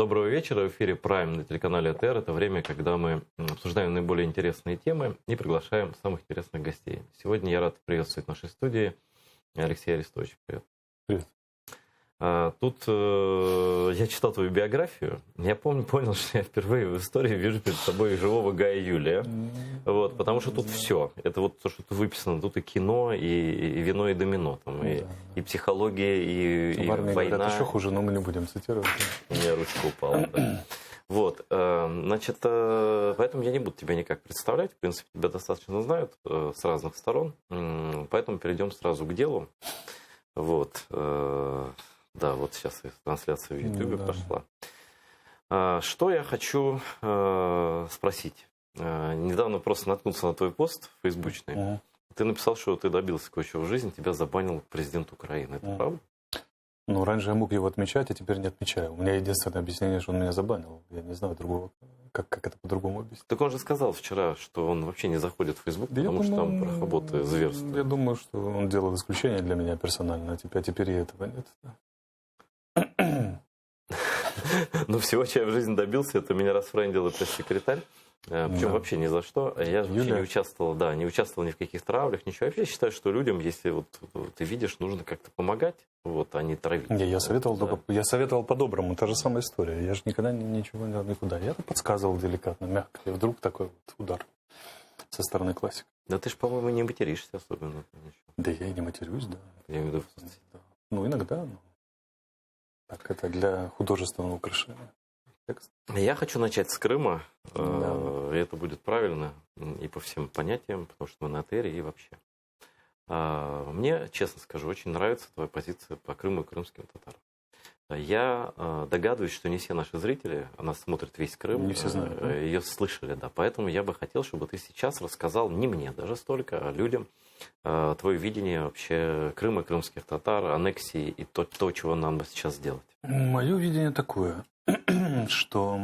Доброго вечера. В эфире Prime на телеканале АТР. Это время, когда мы обсуждаем наиболее интересные темы и приглашаем самых интересных гостей. Сегодня я рад приветствовать в нашей студии Алексея Арестовича. Привет. Привет. Тут я читал твою биографию. Я понял, что я впервые в истории вижу перед собой живого Гая Юлия. Вот, потому что тут все. Это вот то, что тут выписано. Тут и кино, и вино, и домино. Там, и психология, и в армии война. Говорят, еще хуже, но мы не будем цитировать. У меня ручка упала. Да. Вот, значит, поэтому я не буду тебя никак представлять. В принципе, тебя достаточно знают с разных сторон. Поэтому перейдем сразу к делу. Вот. Да, вот сейчас трансляция в Ютубе пошла. Что я хочу спросить. Недавно просто наткнулся на твой пост фейсбучный. Ты написал, что ты добился кое-чего в жизни, тебя забанил президент Украины. Это правда? Ну, раньше я мог его отмечать, а теперь не отмечаю. У меня единственное объяснение, что он меня забанил. Я не знаю другого, как это по-другому объяснить. Так он же сказал вчера, что он вообще не заходит в Facebook, потому что там работает зверство. Я думаю, что он делал исключение для меня персонально, а теперь и этого нет. Ну, всего, чего я в жизни добился, это меня расфрендил и пресс-секретарь. Причем вообще ни за что. Я же вообще не участвовал ни в каких травлях, ничего. Я вообще считаю, что людям, если вот ты видишь, нужно как-то помогать, вот, а не травить. Я советовал по-доброму, та же самая история. Я же никогда ничего никуда. Я подсказывал деликатно, мягко. И вдруг такой вот удар со стороны классика. Да ты же, по-моему, не материшься особенно. Да я и не матерюсь, да. Я имею в виду... Ну, иногда, так, это для художественного украшения. Я хочу начать с Крыма, и это будет правильно и по всем понятиям, потому что мы на АТРе и вообще. Мне, честно скажу, очень нравится твоя позиция по Крыму и крымским татарам. Я догадываюсь, что не все наши зрители, нас смотрят весь Крым, не все знают, ее слышали, да. Поэтому я бы хотел, чтобы ты сейчас рассказал не мне даже столько, а людям твое видение вообще Крыма, крымских татар, аннексии и то, чего нам бы сейчас сделать. Мое видение такое, что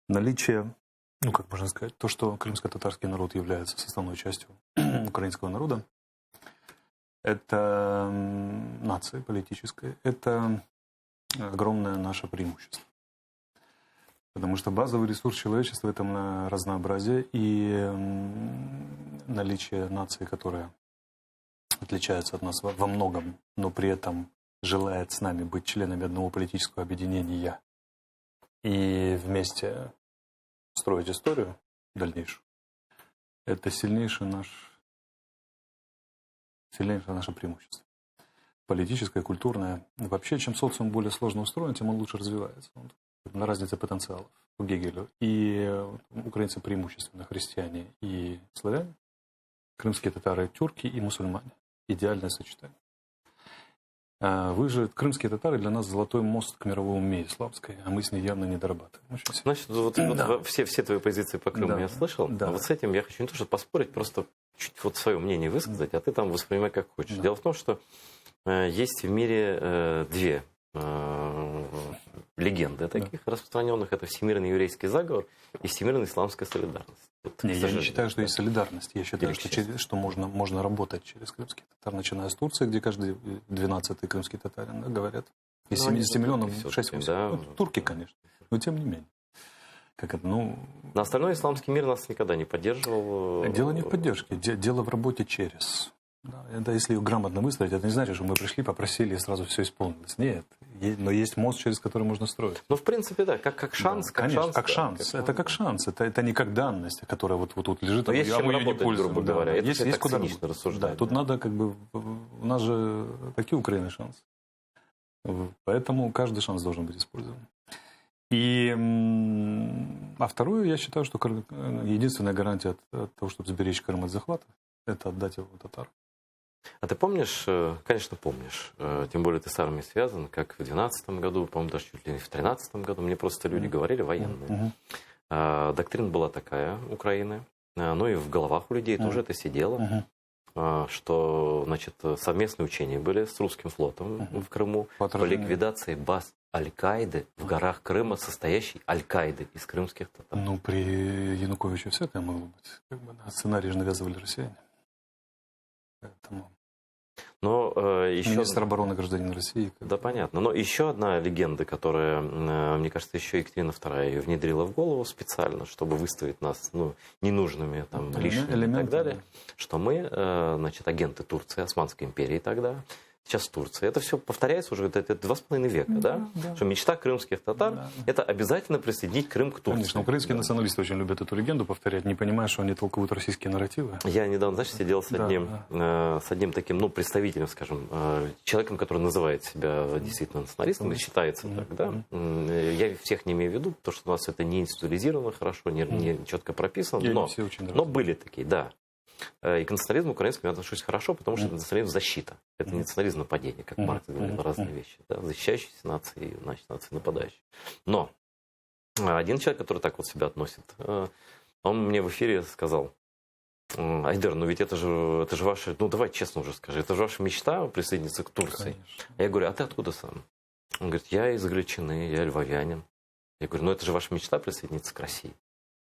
наличие, как можно сказать, то, что крымско-татарский народ является составной частью украинского народа, это нация политическая, это огромное наше преимущество. Потому что базовый ресурс человечества – это разнообразие и наличие нации, которая отличается от нас во многом, но при этом желает с нами быть членами одного политического объединения и вместе строить историю дальнейшую. Это сильнейшее наше преимущество. Политическое, культурное. Вообще, чем социум более сложно устроен, тем он лучше развивается. На разнице потенциалов по Гегелю. И украинцы преимущественно христиане и славяне, крымские татары тюрки и мусульмане. Идеальное сочетание. Крымские татары для нас золотой мост к мировому мире исламской, а мы с ней явно не дорабатываем. Значит, все твои позиции по Крыму я слышал. Да. А вот с этим я хочу не то что поспорить, просто чуть свое мнение высказать, а ты там воспринимай как хочешь. Да. Дело в том, что есть в мире две легенды таких распространенных. Это всемирный еврейский заговор и всемирная исламская солидарность. Я не считаю, что есть солидарность. Я считаю, что можно работать через крымских татар, начиная с Турции, где каждый 12-й крымский татарин, говорят. Из 70 миллионов 6-8. Да. Турки, конечно. Но тем не менее. На остальной исламский мир нас никогда не поддерживал. Дело не в поддержке. Дело в работе через. Да, это если ее грамотно выстроить, это не значит, что мы пришли, попросили и сразу все исполнилось. Нет. Но есть мост, через который можно строить. Ну, в принципе, да, как шанс. Да, конечно, как шанс. Это как шанс. Это не как данность, которая вот тут лежит, а мы ее не пользуем. Грубо говоря. Это есть куда рассуждать. Да, тут надо у нас же такие Украины шансы. Поэтому каждый шанс должен быть использован. А второе, я считаю, что единственная гарантия от того, чтобы сберечь Крым от захвата, это отдать его татарам. А ты помнишь, конечно, помнишь, тем более ты с армией связан, как в 2012 году, по-моему, даже чуть ли не в 2013 году, мне просто люди говорили, военные. Доктрина была такая, Украины, но и в головах у людей тоже это сидело, что, значит, совместные учения были с русским флотом в Крыму по ликвидации баз Аль-Каиды в горах Крыма, состоящей Аль-Каиды из крымских татар. Ну, при Януковиче всякое могло быть. Сценарий же навязывали россияне. Поэтому... Но еще... Министр обороны гражданин России. Да, понятно. Но еще одна легенда, которая, мне кажется, еще Екатерина II ее внедрила в голову специально, чтобы выставить нас ненужными, там, лишними и так далее, что мы, значит, агенты Турции, Османской империи тогда, сейчас Турция. Это все повторяется уже это 2,5 века, да? Что мечта крымских татар это обязательно присоединить Крым к Турции. Конечно, украинские националисты очень любят эту легенду повторять, не понимая, что они толкуют российские нарративы. Я недавно, знаешь, сидел с одним таким, ну, представителем, скажем, человеком, который называет себя действительно националистом и считается так, да? Я всех не имею в виду, потому что у нас это не институализировано хорошо, не четко прописано, но были такие, да. И к национализму украинскому я отношусь хорошо, потому что национализм защита. Это не национализм нападения, как Маркс говорил, разные вещи. Да? Защищающиеся нации, значит, нации нападающие. Но один человек, который так вот себя относит, он мне в эфире сказал: Айдер, ну ведь это же ваша, ну давай честно уже скажи, это же ваша мечта присоединиться к Турции. Конечно. Я говорю, а ты откуда сам? Он говорит, я из Галичины, я львовянин. Я говорю, ну это же ваша мечта присоединиться к России.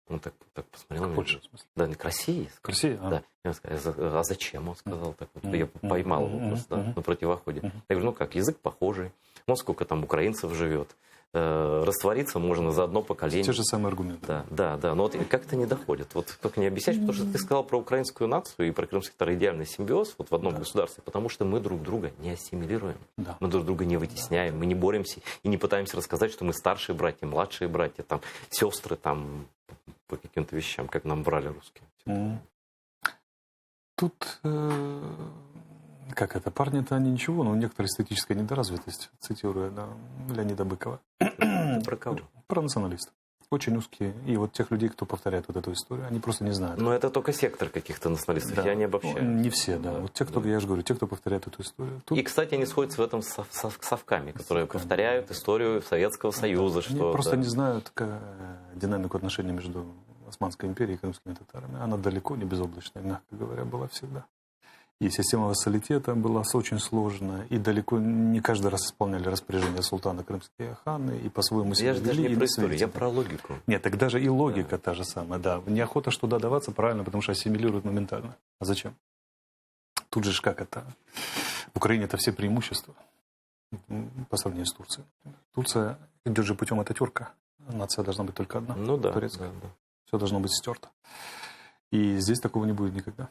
Он так посмотрел на меня. Да, к России. К России, да. Я сказал, а зачем? Он сказал так вот. Я поймал его просто на противоходе. Я говорю, ну как, язык похожий. Ну сколько там украинцев живет. Раствориться можно за одно поколение. Те же самые аргументы. Да. Но вот как-то не доходит. Вот только не объясняешь, потому что ты сказал про украинскую нацию и про крымский татар идеальный симбиоз вот в одном государстве, потому что мы друг друга не ассимилируем. Да. Мы друг друга не вытесняем, мы не боремся и не пытаемся рассказать, что мы старшие братья, младшие братья, там, сестры там, по каким-то вещам, как нам брали русские. Тут... Как это? Парни-то они ничего, но у некоторой эстетическая недоразвитость, цитируя Леонида Быкова. Про кого? Про националистов. Очень узкие. И вот тех людей, кто повторяет вот эту историю, они просто не знают. Но это только сектор каких-то националистов, я не обобщаю. Не все, да. Вот те, кто, я же говорю, те, кто повторяет эту историю. Тут... И, кстати, они сходятся в этом с совками, которые повторяют историю Советского Союза. Они просто не знают динамику отношений между Османской империей и крымскими татарами. Она далеко не безоблачная, мягко говоря, была всегда. И система вассалитета была очень сложная, и далеко не каждый раз исполняли распоряжения султана крымские ханы, и по-своему себя вели. Я же даже не про историю, я про логику. Нет, так даже и логика та же самая, да. Неохота что туда даваться, правильно, потому что ассимилируют моментально. А зачем? Тут же как это? В Украине это все преимущества по сравнению с Турцией. Турция идет же путем Ататюрка. Нация должна быть только одна. Ну да. Турецкая. Да. Все должно быть стерто. И здесь такого не будет никогда.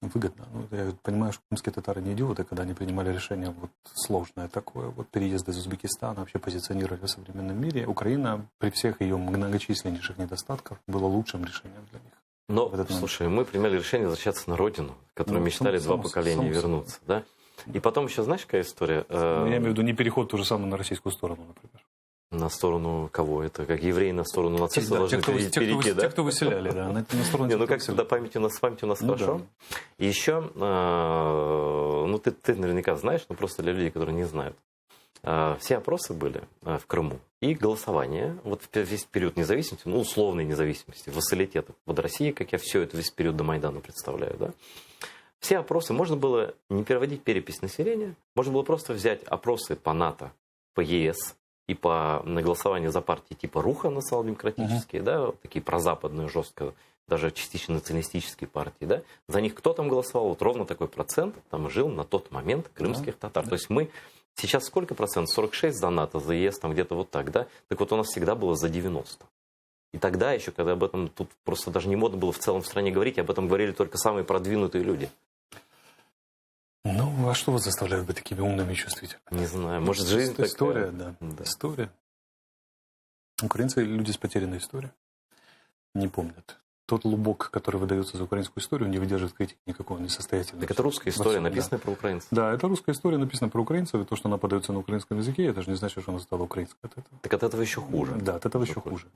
Выгодно. Я понимаю, что крымские татары не идиоты, когда они принимали решение вот сложное такое, вот переезд из Узбекистана, вообще позиционировали в современном мире. Украина при всех ее многочисленнейших недостатках была лучшим решением для них. Но, слушай, мы приняли решение возвращаться на родину, которую мечтали два поколения вернуться, да? И потом еще, знаешь, какая история? Я имею в виду не переход то же самое на российскую сторону, например. На сторону кого? Это как евреи на сторону нацистов должны перейти, да? Те, кто выселяли, да. На сторону не, ну как всегда, память у нас хорошо. Да. И еще, ну ты наверняка знаешь, но просто для людей, которые не знают. Все опросы были в Крыму. И голосование, вот весь период независимости, ну условной независимости, вассалитета под Россией, как я все это весь период до Майдана представляю, да. Все опросы, можно было не переводить перепись населения, можно было просто взять опросы по НАТО, по ЕС, и на голосование за партии типа Руха национал-демократические, да, такие прозападные, жестко, даже частично националистические партии, да, за них кто там голосовал, вот ровно такой процент там жил на тот момент крымских татар. То есть мы сейчас сколько процентов? 46 за НАТО, за ЕС, там где-то вот так, да, так вот у нас всегда было за 90. И тогда еще, когда об этом, тут просто даже не модно было в целом в стране говорить, об этом говорили только самые продвинутые люди. Ну, а что вас заставляет быть такими умными и чувствительными? Не знаю, может, жизнь такая. История, да. История. Украинцы люди с потерянной историей. Не помнят. Тот лубок, который выдается за украинскую историю, не выдерживает критики никакого, несостоятельного. Так это русская история, написанная про украинцев. Да, это русская история, написанная про украинцев, и то, что она подается на украинском языке, это же не значит, что она стала украинской от этого. Так от этого еще хуже. Да, от этого еще хуже.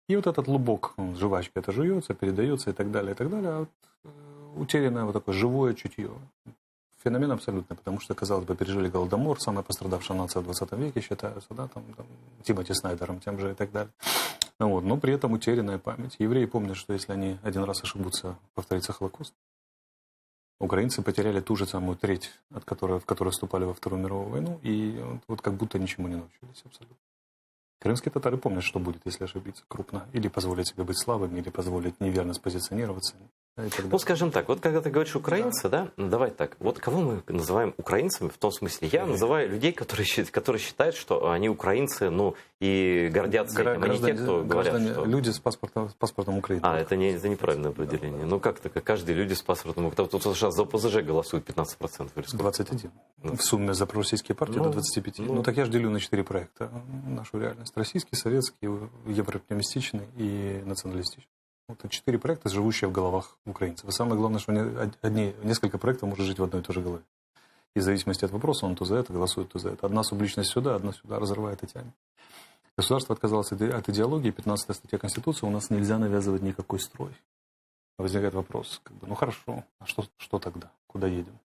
И вот этот лубок, жвачка, это жуется, передается и так далее, и так далее. А вот утерянное вот такое живое чутье. Феномен абсолютно, потому что, казалось бы, пережили Голодомор, самая пострадавшая нация в 20 веке считаются, да, там Тимоти Снайдером тем же и так далее. Вот, но при этом утерянная память. Евреи помнят, что если они один раз ошибутся, повторится Холокост. Украинцы потеряли ту же самую треть, в которой вступали во Вторую мировую войну, и вот как будто ничему не научились абсолютно. Крымские татары помнят, что будет, если ошибиться крупно. Или позволить себе быть слабыми, или позволить неверно спозиционироваться. и так Ну, далее. скажем так, вот когда ты говоришь украинцы, да, давай так, вот кого мы называем украинцами, в том смысле, я называю людей, которые считают, что они украинцы, ну, и гордятся этим, а не те, кто говорят, что... Люди с паспортом Украины. Это неправильное определение. Ну, как-то каждый люди с паспортом. Тут сейчас за ОПЗЖ голосует 15%. Или сколько? 21. В сумме за пророссийские партии до 25. Ну, так я же делю на 4 проекта нашу реальность. Российский, советский, европеоптимистичный и националистичный. Вот 4 проекта, живущие в головах украинцев. И самое главное, что несколько проектов может жить в одной и той же голове. И в зависимости от вопроса он то за это голосует, то за это. Одна субличность сюда, одна сюда, разрывает и тянет. Государство отказалось от идеологии. 15-я статья Конституции. У нас нельзя навязывать никакой строй. Возникает вопрос, ну хорошо, а что тогда? Куда едем?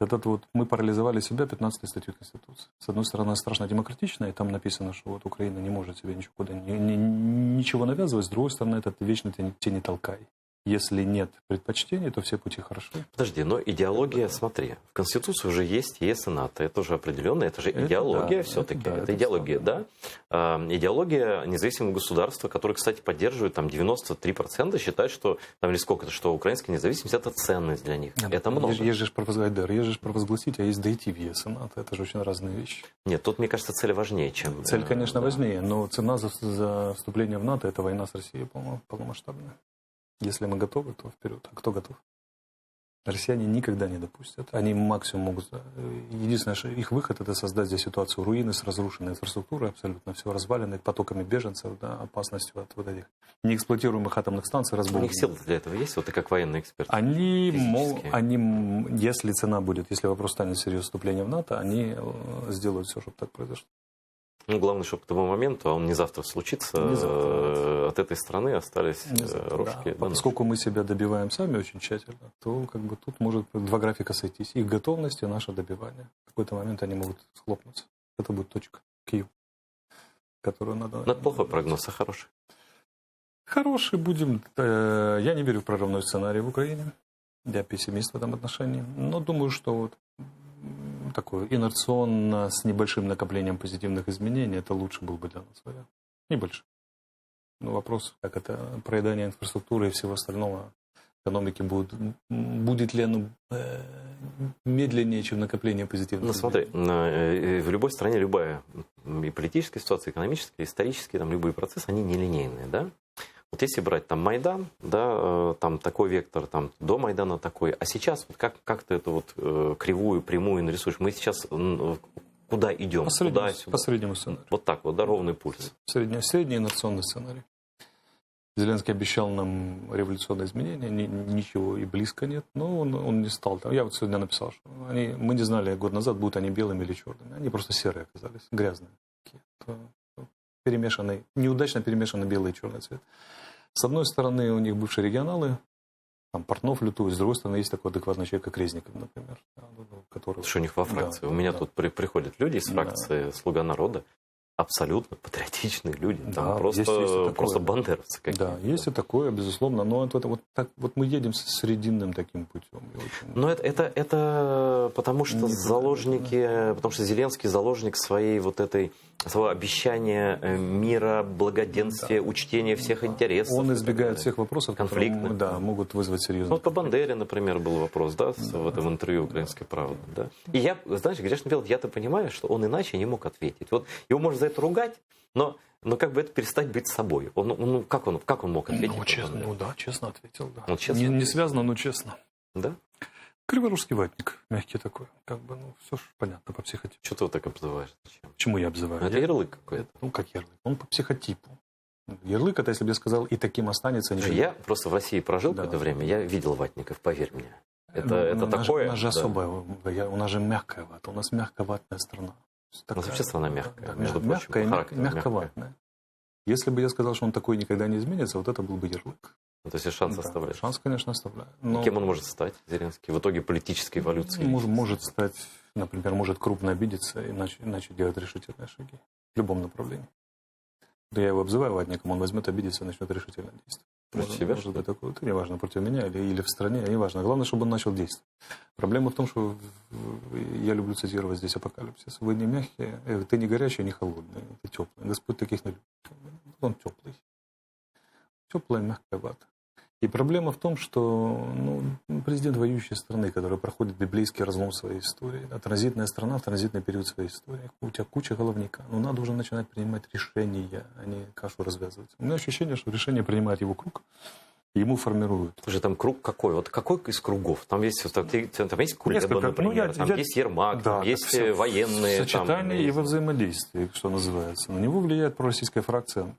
Этот вот мы парализовали себя 15-й статьей Конституции. С одной стороны, страшно демократично, и там написано, что вот Украина не может себе ничего навязывать. С другой стороны, это вечно тени толкай. Если нет предпочтений, то все пути хороши. Подожди, но идеология, смотри, в Конституции уже есть ЕС и НАТО. Это уже определенно, это же идеология все-таки. Это идеология, да? Идеология независимого государства, которое, кстати, поддерживает там 93%, считают, что, там, или сколько-то, что украинская независимость – это ценность для них. Это много. Есть же провозгласить, а есть дойти в ЕС и НАТО. Это же очень разные вещи. Нет, тут, мне кажется, цель важнее, чем... Цель, конечно, важнее, но цена за вступление в НАТО – это война с Россией полномасштабная. Если мы готовы, то вперед. А кто готов? Россияне никогда не допустят. Они максимум могут... Единственное, что их выход – это создать здесь ситуацию руины с разрушенной инфраструктурой, абсолютно все развалено, потоками беженцев, да, опасностью от вот этих неэксплуатируемых атомных станций, разбомбленных. У них силы для этого есть? Вот ты как военный эксперт. Они, если цена будет, если вопрос станет серьезным вступлением в НАТО, они сделают все, чтобы так произошло. Ну, главное, чтобы к тому моменту, а он не завтра случится, от этой страны остались рожки. Да. Поскольку мы себя добиваем сами очень тщательно, то как бы тут может два графика сойтись. Их готовность и наше добивание. В какой-то момент они могут схлопнуться. Это будет точка Q, которую надо... Но это плохой прогноз, а хороший? Хороший будем. Я не верю в прорывной сценарий в Украине. Я пессимист в этом отношении. Но думаю, что вот такое инерционно, с небольшим накоплением позитивных изменений, это лучше был бы для нас вариант. Небольшой. Но вопрос, как это проедание инфраструктуры и всего остального экономики будет ли оно медленнее, чем накопление позитивных изменений? Ну смотри, в любой стране любая и политическая ситуация, экономическая, исторические, там любые процессы, они нелинейные, да? Вот если брать там Майдан, да, там такой вектор, там до Майдана такой, а сейчас вот как ты эту вот кривую, прямую нарисуешь? Мы сейчас куда идем? По среднему сценарию. Вот так вот, да, ровный пульс. Средний инерционный сценарий. Зеленский обещал нам революционные изменения, ничего и близко нет, но он не стал. Я вот сегодня написал, что мы не знали год назад, будут они белыми или черными. Они просто серые оказались, грязные. Неудачно перемешанный белый и черный цвет. С одной стороны, у них бывшие регионалы, там Портнов лютует, с другой стороны, есть такой адекватный человек, как Резников, например. Который... Что у них во фракции? У меня тут приходят люди из фракции «Слуга народа», абсолютно патриотичные люди, там просто бандеровцы какие-то. Да, есть и такое, безусловно, но вот мы едем срединным таким путем. Но это потому что потому что Зеленский заложник своего обещания мира, благоденствия, учтения всех интересов. Он избегает всех вопросов, конфликтных, которые могут вызвать серьезные. Вот по Бандере, например, был вопрос, да, в этом интервью «Украинской правды». Да. И я, знаешь, грешно делать, я-то понимаю, что он иначе не мог ответить. Вот его можно за это ругать, но как бы это перестать быть собой. Как он мог ответить? Честно ответил. Да. Он честно не связано, но честно. Да? Криворусский ватник, мягкий такой. Все же понятно по психотипу. Что ты его так обзываешь? Зачем? Почему я обзываю? Это ярлык какой-то. Как ярлык? Он по психотипу. Ярлык, это если бы я сказал, и таким останется. Я просто в России прожил какое-то время, я видел ватников, поверь мне. Это такое... У нас же особое, у нас же мягкая вата, у нас мягковатная страна. У нас вообще страна мягкая, между прочим, по мягковатная. Если бы я сказал, что он такой никогда не изменится, вот это был бы ярлык. То есть шанс оставляешь? Шанс, конечно, оставляю. Кем он может стать, Зеленский, в итоге политической эволюции? Может стать, например, может крупно обидеться и начать делать решительные шаги в любом направлении. Я его обзываю ватником, он возьмет, обидится и начнет решительно действовать. Против себя? Может быть такое. Это неважно, против меня или в стране, неважно. Главное, чтобы он начал действовать. Проблема в том, что я люблю цитировать здесь Апокалипсис. Вы не мягкие, ты не горячий, не холодный, ты теплый. Господь таких не любит. Он теплый. Теплая, мягкая вата. И проблема в том, что президент воюющей страны, который проходит библейский разлом своей истории, транзитная страна в транзитный период своей истории, у тебя куча головника, но надо уже начинать принимать решения, а не кашу развязывать. У меня ощущение, что решение принимает его круг, ему формируют. Слушай, там круг какой? Вот какой из кругов? Там есть Кулеба, например, там есть Ермак, да, там есть военные. Сочетание там, и во взаимодействии, что называется. На него влияет пророссийская фракция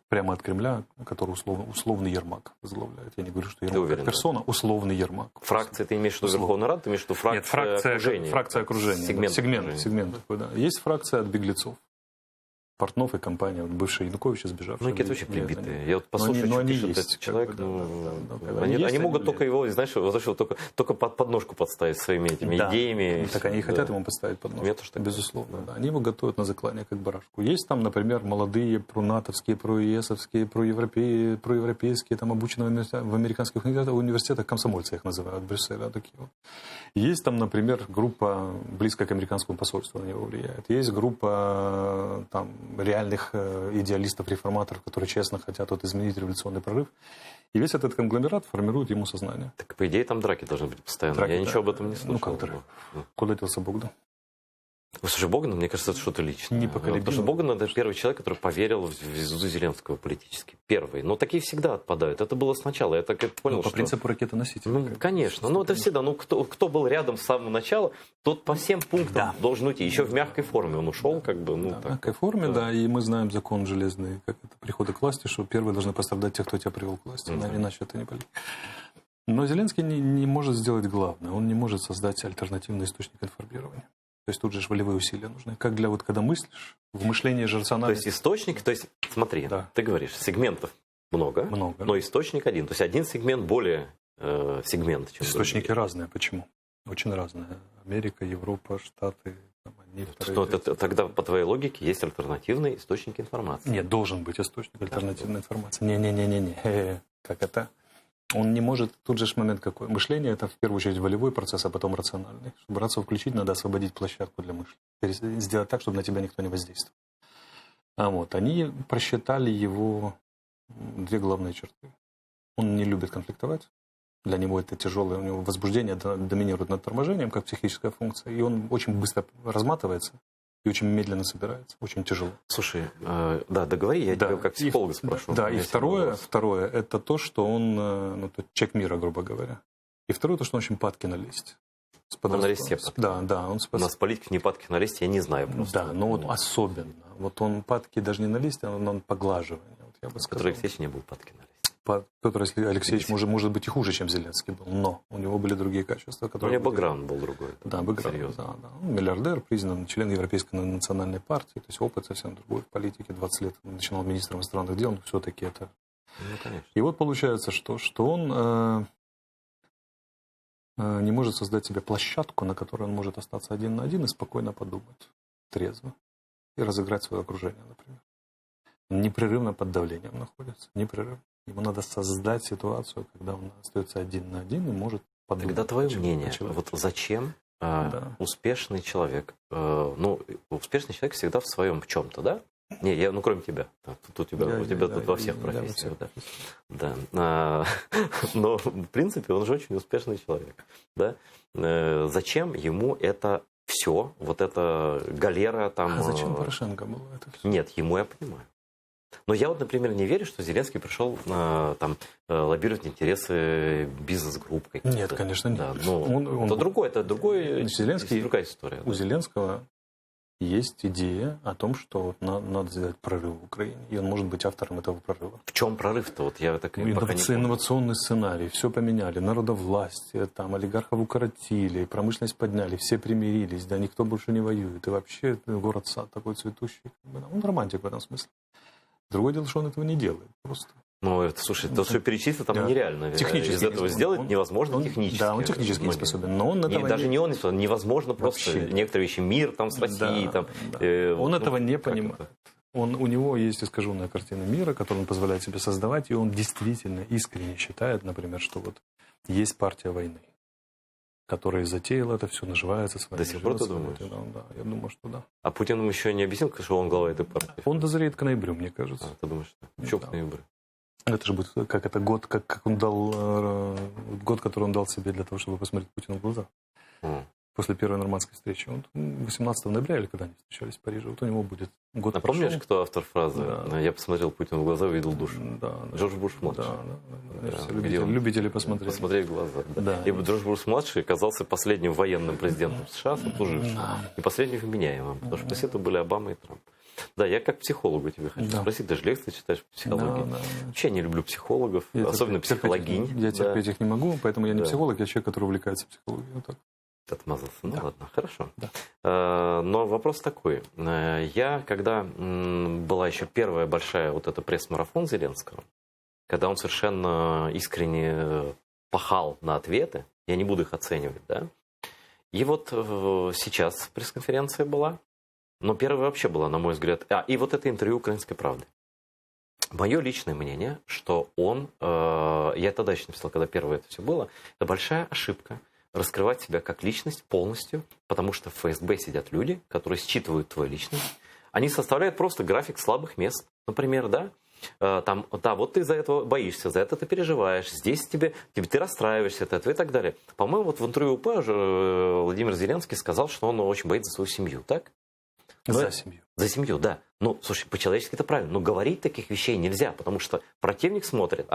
прямо от Кремля, который условный Ермак возглавляет. Я не говорю, что Ермак уверен, персона, условный Ермак. Фракция, ты имеешь в виду Верховный Рад, ты имеешь в виду фракция окружения? Фракция окружения. Сегмент такой, да. Есть фракция от беглецов. Портнов и компания, вот бывший Янукович, сбежавший. Ну, какие-то вообще прибитые. Я вот послушаю, что пишет этот человек. Они могут только его, знаешь, только под подножку подставить своими этими идеями. Так они и хотят ему подставить подножку. Безусловно. Да. Они его готовят на заклание, как барашку. Есть там, например, молодые пронатовские, проесовские, проевропейские, там обученные в американских университетах, комсомольцы их называют, Брюсселя такие вот. Есть там, например, группа, близкая к американскому посольству, на него влияет. Есть группа там реальных идеалистов-реформаторов, которые честно хотят изменить революционный прорыв. И весь этот конгломерат формирует ему сознание. Так, по идее, там драки должны быть постоянно. Я ничего об этом не слышал. Ну, как драки? Куда делся Богдан? Слушай, Богдан, мне кажется, это что-то личное. Непоколебимый. Потому что Богдан — это первый человек, который поверил в звезду Зеленского политически. Первый. Но такие всегда отпадают. Это было сначала. Я так понял, по принципу ракетоносителя. Ну, конечно. Ну, это всегда. Ну, кто был рядом с самого начала, тот по всем пунктам должен уйти. Еще в мягкой форме он ушел, как бы. Ну, в мягкой форме, да. И мы знаем закон железный, как это прихода к власти, что первые должны пострадать те, кто тебя привел к власти. Иначе это не политика. Но Зеленский не может сделать главное. Он не может создать альтернативный источник информирования. То есть тут же волевые усилия нужны. Как для когда мыслишь, в мышлении же рационально. То есть источник, смотри, ты говоришь, сегментов много, но источник один. То есть один сегмент более сегмент, чем источники другие. Разные. Почему? Очень разные. Америка, Европа, Штаты. Тогда, по твоей логике, есть альтернативный источник информации. Нет, должен быть источник альтернативной информации. Не. Как это? Он не может, тут же момент какой. Мышление — это в первую очередь волевой процесс, а потом рациональный. Чтобы рацию включить, надо освободить площадку для мышления. Сделать так, чтобы на тебя никто не воздействовал. Они просчитали его две главные черты. Он не любит конфликтовать. Для него это тяжелое, у него возбуждение доминирует над торможением, как психическая функция. И он очень быстро разматывается и очень медленно собирается. Очень тяжело. Слушай, договори, я тебя как психолога спрошу. Да, и второе, это то, что он человек мира, грубо говоря. И второе, то, что он очень падки на лесть. Он на листе падки. Да. У нас политики не падки на листе, я не знаю просто. Да, но вот особенно. Вот он падки даже не на листе, он поглаживание. Вот я бы сказал. Петр Алексеевич не был падки на листе. Петр Алексеевич может быть и хуже, чем Зеленский был, но у него были другие качества. У него бэкграунд был другой. Да, бэкграунд, да. Он миллиардер, признан член Европейской национальной партии, то есть опыт совсем другой в политике, 20 лет начинал министром иностранных дел, но все-таки это... Ну, конечно. И вот получается, что он не может создать себе площадку, на которой он может остаться один на один и спокойно подумать, трезво, и разыграть свое окружение, например. Он непрерывно под давлением находится, непрерывно. Ему надо создать ситуацию, когда он остается один на один и может подумать. Тогда твое мнение, вот зачем успешный человек? Успешный человек всегда в своем в чем-то, да? Не, кроме тебя. У тебя тут во всех профессиях. Да. Но, в принципе, он же очень успешный человек. Да? Зачем ему это все, вот эта галера там... А зачем Порошенко было это все? Нет, ему я понимаю. Но я вот, например, не верю, что Зеленский пришел лоббировать интересы бизнес-групп каких-то. Нет, конечно, нет. Да, это другая история. У Зеленского есть идея о том, что надо сделать прорыв в Украине. И он может быть автором этого прорыва. В чем прорыв-то? Вот я так инновационный сценарий. Все поменяли. Народовластие, олигархов укоротили, промышленность подняли, все примирились, да, никто больше не воюет. И вообще город-сад такой цветущий. Он романтик в этом смысле. Другое дело, что он этого не делает просто. Слушай, то, что перечислил, там нереально. Технически из этого сделать невозможно технически. Да, он технически не способен. Но он этого даже не он не способен. Невозможно просто некоторые вещи. Мир с Россией. Он этого не понимает. У него есть искаженная картина мира, которую он позволяет себе создавать, и он действительно искренне считает, например, что вот есть партия войны, которая затеяла это все, наживается своими. До сих пор ты думаешь? Да, я думаю, что да. А Путин ему еще не объяснил, что он глава этой партии? Он дозреет к ноябрю, мне кажется. Ты думаешь, что? Почему к ноябрю? Это же будет как это год, как он дал год, который он дал себе для того, чтобы посмотреть Путину в глаза. После первой нормандской встречи. Он 18 ноября или когда они встречались в Париже, вот у него будет год. А помнишь, кто автор фразы? Да. Я посмотрел Путину в глаза, увидел душу. Да, Джордж Буш-младший. Любители посмотреть. Посмотреть в глаза. Да. Да. И Джордж Буш-младший оказался последним военным президентом США, служившим. И последним вменяемым. Потому что после этого были Обама и Трамп. Да, я как психологу тебе хочу спросить, даже лекции читаешь по психологии. Вообще я не люблю психологов, особенно психологинь. Я терпеть их не могу, поэтому я не психолог, я человек, который увлекается психологией. Вот так. Отмазался. Ну ладно, хорошо. Да. Но вопрос такой. Я, когда была еще первая большая вот эта пресс-марафон Зеленского, когда он совершенно искренне пахал на ответы, я не буду их оценивать, да, и вот сейчас пресс-конференция была, но первая вообще была, на мой взгляд, и вот это интервью «Украинской правды». Мое личное мнение, что он, я тогда еще написал, когда первое это все было, это большая ошибка раскрывать себя как личность полностью, потому что в ФСБ сидят люди, которые считывают твою личность. Они составляют просто график слабых мест. Например, да, там, да, вот ты за этого боишься, за это ты переживаешь, здесь ты расстраиваешься от этого и так далее. По-моему, вот в интервью УП Владимир Зеленский сказал, что он очень боится свою семью, так? За семью. За семью, да. Ну, слушай, по-человечески это правильно, но говорить таких вещей нельзя, потому что противник смотрит,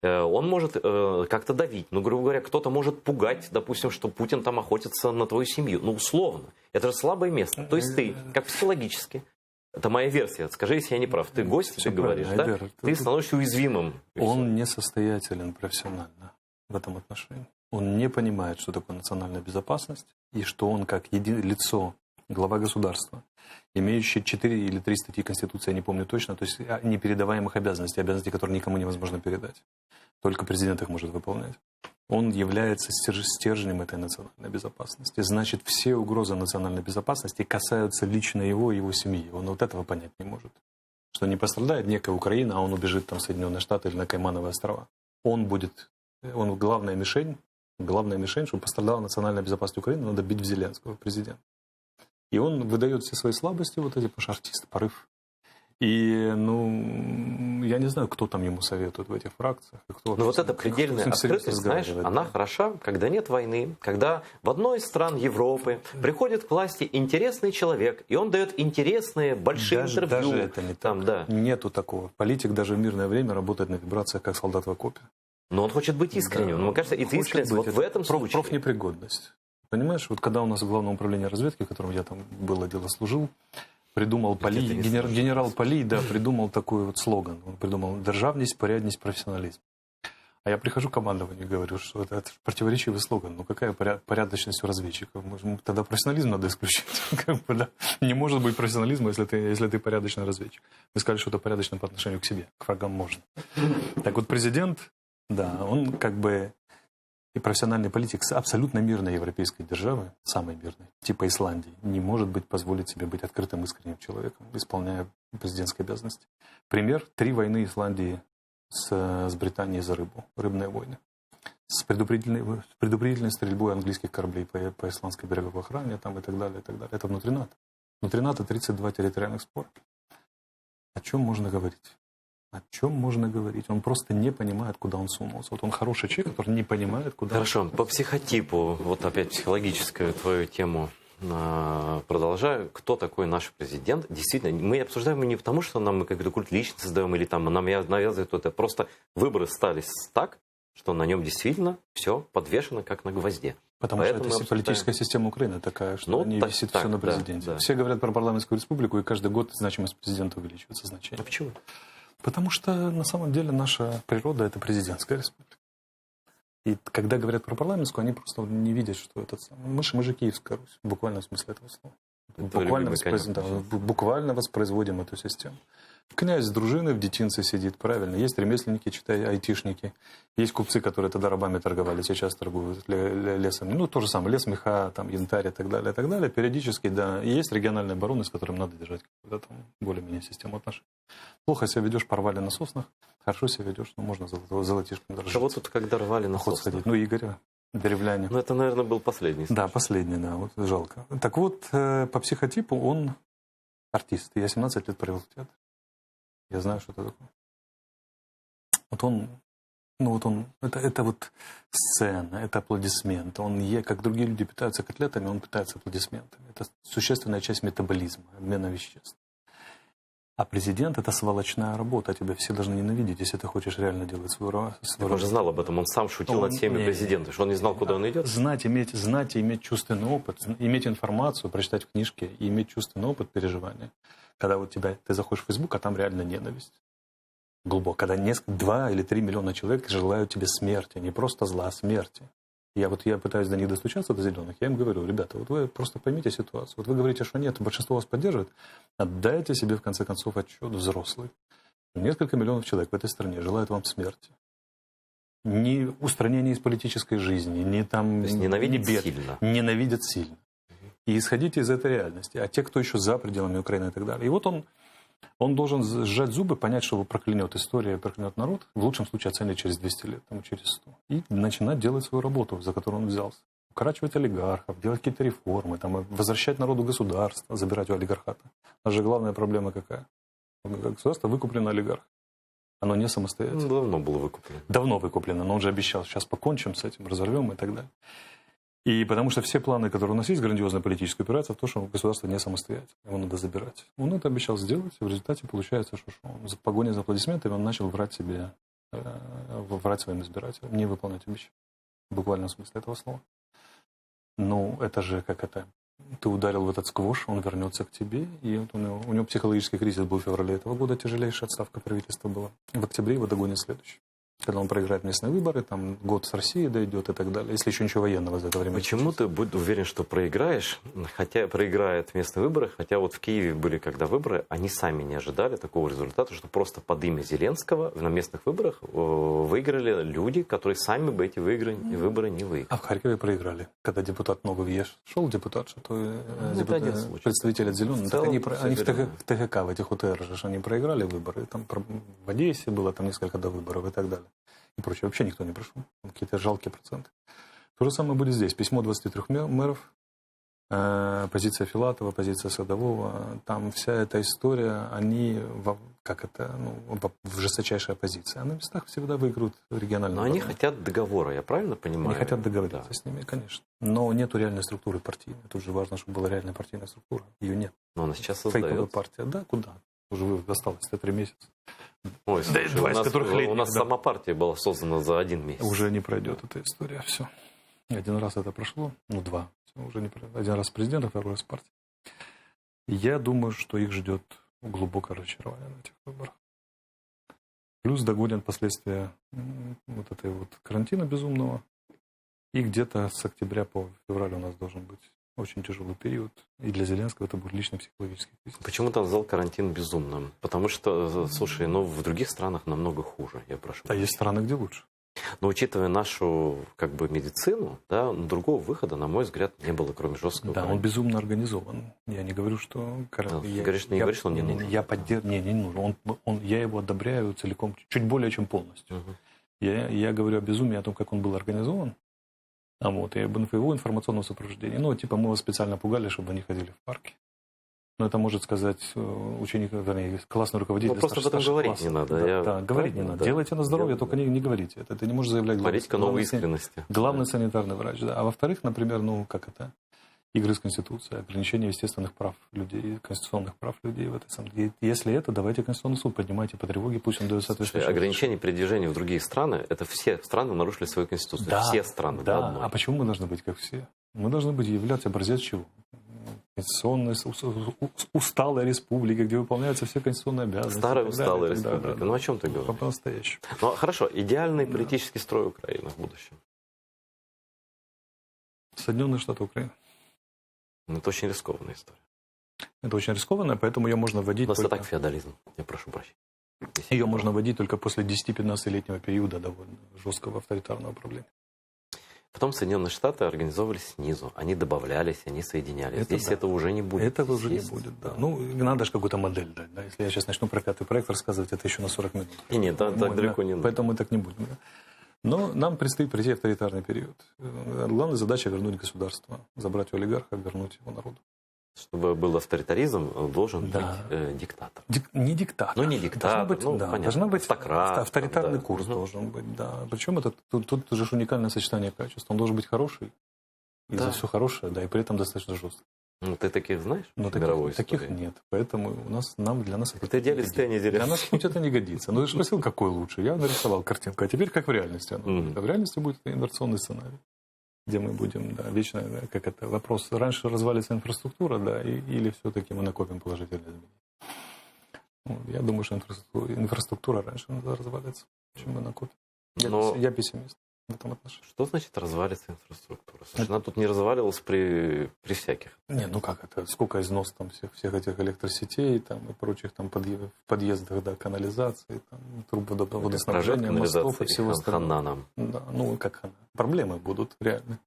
он может как-то давить. Ну, грубо говоря, кто-то может пугать, допустим, что Путин там охотится на твою семью. Ну, условно. Это же слабое место. То есть ты, как психологически, это моя версия, скажи, если я не прав. Ты гость, ты говоришь, да? Айдар, ты становишься уязвимым. Он несостоятелен профессионально в этом отношении. Он не понимает, что такое национальная безопасность, и что он как лицо, глава государства, имеющий 4 или 3 статьи Конституции, я не помню точно, то есть непередаваемых обязанностей, которые никому невозможно передать. Только президент их может выполнять. Он является стержнем этой национальной безопасности. Значит, все угрозы национальной безопасности касаются лично его и его семьи. Он вот этого понять не может. Что не пострадает некая Украина, а он убежит там в Соединенные Штаты или на Каймановые острова. Он главная мишень, чтобы пострадала национальная безопасность Украины, надо бить в Зеленского, президента. И он выдает все свои слабости, вот эти, потому что артист, порыв. И, я не знаю, кто там ему советует в этих фракциях. Но вот эта предельная открытость, знаешь, она хороша, когда нет войны, когда в одной из стран Европы приходит к власти интересный человек, и он дает интересные, большие интервью. Даже это не так. Да. Нету такого. Политик даже в мирное время работает на вибрациях, как солдат в окопе. Но он хочет быть искренним. Да, мне кажется, это искренность вот в этом случае. Профнепригодность. Понимаешь, вот когда у нас Главное управление разведки, в котором я там было дело служил, придумал генерал Палий, придумал такой вот слоган. Он придумал «Державность, порядность, профессионализм». А я прихожу к командованию и говорю, что это противоречивый слоган. Ну какая порядочность у разведчиков? Тогда профессионализм надо исключить. Не может быть профессионализма, если ты порядочный разведчик. Вы сказали, что это порядочно по отношению к себе. К врагам можно. Так вот президент, он как бы и профессиональный политик с абсолютно мирной европейской державы, самой мирной, типа Исландии, не может позволить себе быть открытым, искренним человеком, исполняя президентские обязанности. Пример: 3 войны Исландии с Британией за рыбу, рыбные войны. С предупредительной стрельбой английских кораблей по исландской береговой охране там, и так далее, и так далее. Это внутри НАТО. Внутри НАТО 32 территориальных спора. О чем можно говорить? О чем можно говорить? Он просто не понимает, куда он сунулся. Вот он хороший человек, который не понимает, куда Хорошо, он сунулся. По психотипу, вот опять психологическую твою тему продолжаю. Кто такой наш президент? Действительно, мы обсуждаем его не потому, что мы какой-то культ личности создаем или там нам навязывают это. Просто выборы стались так, что на нем действительно все подвешено как на гвозде. Потому что это политическая система Украины такая, что не висит все на президенте. Да. Все говорят про парламентскую республику, и каждый год значимость президента увеличивается значение. А почему? Потому что на самом деле наша природа – это президентская республика. И когда говорят про парламентскую, они просто не видят, что это самое. Мы же Киевская Русь, в буквальном смысле этого слова. Буквально воспроизводим эту систему. Князь с дружины в детинце сидит, правильно. Есть ремесленники, читай, айтишники. Есть купцы, которые тогда рабами торговали, сейчас торгуют лесом. То же самое, лес, меха, там, янтарь и так далее, и так далее. Периодически, да. И есть региональные обороны, с которыми надо держать более-менее систему отношений. Плохо себя ведешь, порвали на соснах. Хорошо себя ведешь, можно золотишком дорожить. Кого тут когда рвали на соснах? Игоря. Древляне. Это, наверное, был последний. Да, последний, вот жалко. Так вот, по психотипу он артист. Я 17 лет провел в театре. Я знаю, что это такое. Вот он, это вот сцена, это аплодисменты. Как другие люди питаются котлетами, он питается аплодисментами. Это существенная часть метаболизма, обмена веществ. А президент – это сволочная работа. Тебя все должны ненавидеть, если ты хочешь реально делать свою работу. Он же знал об этом, он сам шутил над всеми президентами, что он не знал, куда он идет. Знать, иметь чувственный опыт, иметь информацию, прочитать в книжке и иметь чувственный опыт переживания. Когда ты заходишь в Facebook, а там реально ненависть. Глубоко. Когда 2 или 3 миллиона человек желают тебе смерти, не просто зла, а смерти. Я пытаюсь до них достучаться, до зеленых. Я им говорю: ребята, вот вы просто поймите ситуацию. Вот вы говорите, что нет, большинство вас поддерживает. Отдайте себе, в конце концов, отчет, взрослый. Несколько миллионов человек в этой стране желают вам смерти. Не устранения из политической жизни, не там... То есть ненавидят сильно. Ненавидят сильно. И исходите из этой реальности. А те, кто еще за пределами Украины и так далее. И вот он должен сжать зубы, понять, что его проклянет история, проклянет народ, в лучшем случае оценить через 200 лет, через 100. И начинать делать свою работу, за которую он взялся. Укорачивать олигархов, делать какие-то реформы, возвращать народу государство, забирать у олигархата. У нас же главная проблема какая? Государство выкуплено олигарх. Оно не самостоятельно. Давно было выкуплено. Давно выкуплено, но он же обещал, сейчас покончим с этим, разорвем и так далее. И потому что все планы, которые у нас есть, грандиозная политическая операция, в том, что государство не самостоятельно, его надо забирать. Он это обещал сделать, и в результате получается, что он в погоне за аплодисментами он начал врать себе, врать своим избирателям, не выполнять обещания. В буквальном смысле этого слова. Ну, это же как это. Ты ударил в этот сквош, он вернется к тебе. И вот у него психологический кризис был в феврале этого года, тяжелейшая отставка правительства была. В октябре его догонит следующий. Когда он проиграет местные выборы, там год с Россией дойдет и так далее, если еще ничего военного за это время. Почему ты будь уверен, что проиграешь, хотя проиграет местные выборы, хотя вот в Киеве были когда выборы, они сами не ожидали такого результата, что просто под имя Зеленского на местных выборах выиграли люди, которые сами бы эти выборы не выиграли. А в Харькове проиграли, когда депутат Новый шел депутат, представитель от Зеленых, так они в ТГК, в этих УТР же они проиграли выборы, там в Одессе было там несколько до выборов и так далее. И прочее. Вообще никто не пришел. Какие-то жалкие проценты. То же самое будет здесь. Письмо 23 мэров, позиция Филатова, позиция Садового. Там вся эта история, они в жесточайшей оппозиции. А на местах всегда выиграют региональные. Но они хотят договора, я правильно понимаю? Они хотят договориться с ними, конечно. Но нету реальной структуры партийной. Тут же важно, чтобы была реальная партийная структура. Ее нет. Но она сейчас создается. Фейковая партия. Да, куда? Уже осталось 3 месяца. Ой, слушай, у нас сама партия была создана за 1 месяц. Уже не пройдет эта история, все. 1 раз это прошло, 2. Уже не пройдет. 1 раз президент, 2 раз партия. Я думаю, что их ждет глубокое разочарование на этих выборах. Плюс догонят последствия вот этой вот карантина безумного. И где-то с октября по февраль у нас должен быть очень тяжелый период. И для Зеленского это будет личный психологический кризис. Почему ты назвал карантин безумным? Потому что, слушай, в других странах намного хуже, я прошу. А есть страны, где лучше. Но учитывая нашу медицину, другого выхода, на мой взгляд, не было, кроме жесткого карантина. Он безумно организован. Я не говорю, что... Ты говоришь, что он не нужен. Не нужен. Я его одобряю целиком, чуть более чем полностью. Я говорю о безумии, о том, как он был организован. И об его информационном сопровождении. Мы вас специально пугали, чтобы они ходили в парки. Но это может сказать ученик, классный руководитель. Просто об этом говорить не надо. Да, говорить не надо. Делайте на здоровье, только не говорите это. Ты не можешь заявлять политика новой искренности. Главный санитарный врач. Да. А во-вторых, например, игры с Конституцией, ограничение естественных прав людей, конституционных прав людей в этой самой. Если это, давайте Конституционный суд поднимайте по тревоге, пусть он дает соответствующее. Ограничение передвижения в другие страны, это все страны нарушили свою Конституцию. Да, все страны. Да. А почему мы должны быть как все? Мы должны являться образец чего? Конституционная, усталая республика, где выполняются все конституционные обязанности. Старая усталая республика. О чем ты говоришь? По-настоящему. Хорошо, идеальный политический строй Украины в будущем. Соединенные Штаты Украины. Это очень рискованная история. Это очень рискованно, поэтому ее можно вводить... У нас и так феодализм, я прошу прощения. Ее можно вводить только после 10-15-летнего периода довольно жесткого авторитарного управления. Потом Соединенные Штаты организовывались снизу. Они добавлялись, они соединялись. Здесь этого уже не будет. Этого уже не будет, да. Надо же какую-то модель дать. Да? Если я сейчас начну про 5-й проект рассказывать, это еще на 40 минут. Нет, так далеко не надо. Поэтому мы так не будем. Да? Но нам предстоит прийти авторитарный период. Главная задача — вернуть государство. Забрать у олигарха, вернуть его народу. Чтобы был авторитаризм, должен Да. быть диктатор. Не диктатор. Ну, не диктатор, Должна быть автократ, авторитарный да. курс Мгм. должен быть, да. Причем тут же уникальное сочетание качеств. Он должен быть хороший, и за Да. все хорошее, да, и при этом достаточно жесткий. Ну, ты таких знаешь? Но в мировой таких истории? нет. Поэтому для нас Это идеалисты, а не для идеалисты. нас путь это не годится. Ну, ты же спросил, какой лучше. Я нарисовал картинку. А теперь как в реальности оно Мгм. будет? А в реальности будет инверсионный сценарий, где мы будем, да, вечно, да, как это, вопрос, раньше развалится инфраструктура, да, или все-таки мы накопим положительные изменения. Вот, я думаю, что инфраструктура раньше развалится, чем мы накопим. Я пессимист в этом отношении. Что значит развалится инфраструктура? Слушай, она тут не разваливалась при всяких. Не, ну как это? Сколько износ там всех этих электросетей там, и прочих там в подъездах, да, канализации, там, труб водоснабжения, мостов и всего остального. Хана нам. Да, ну как хана. Проблемы будут реально.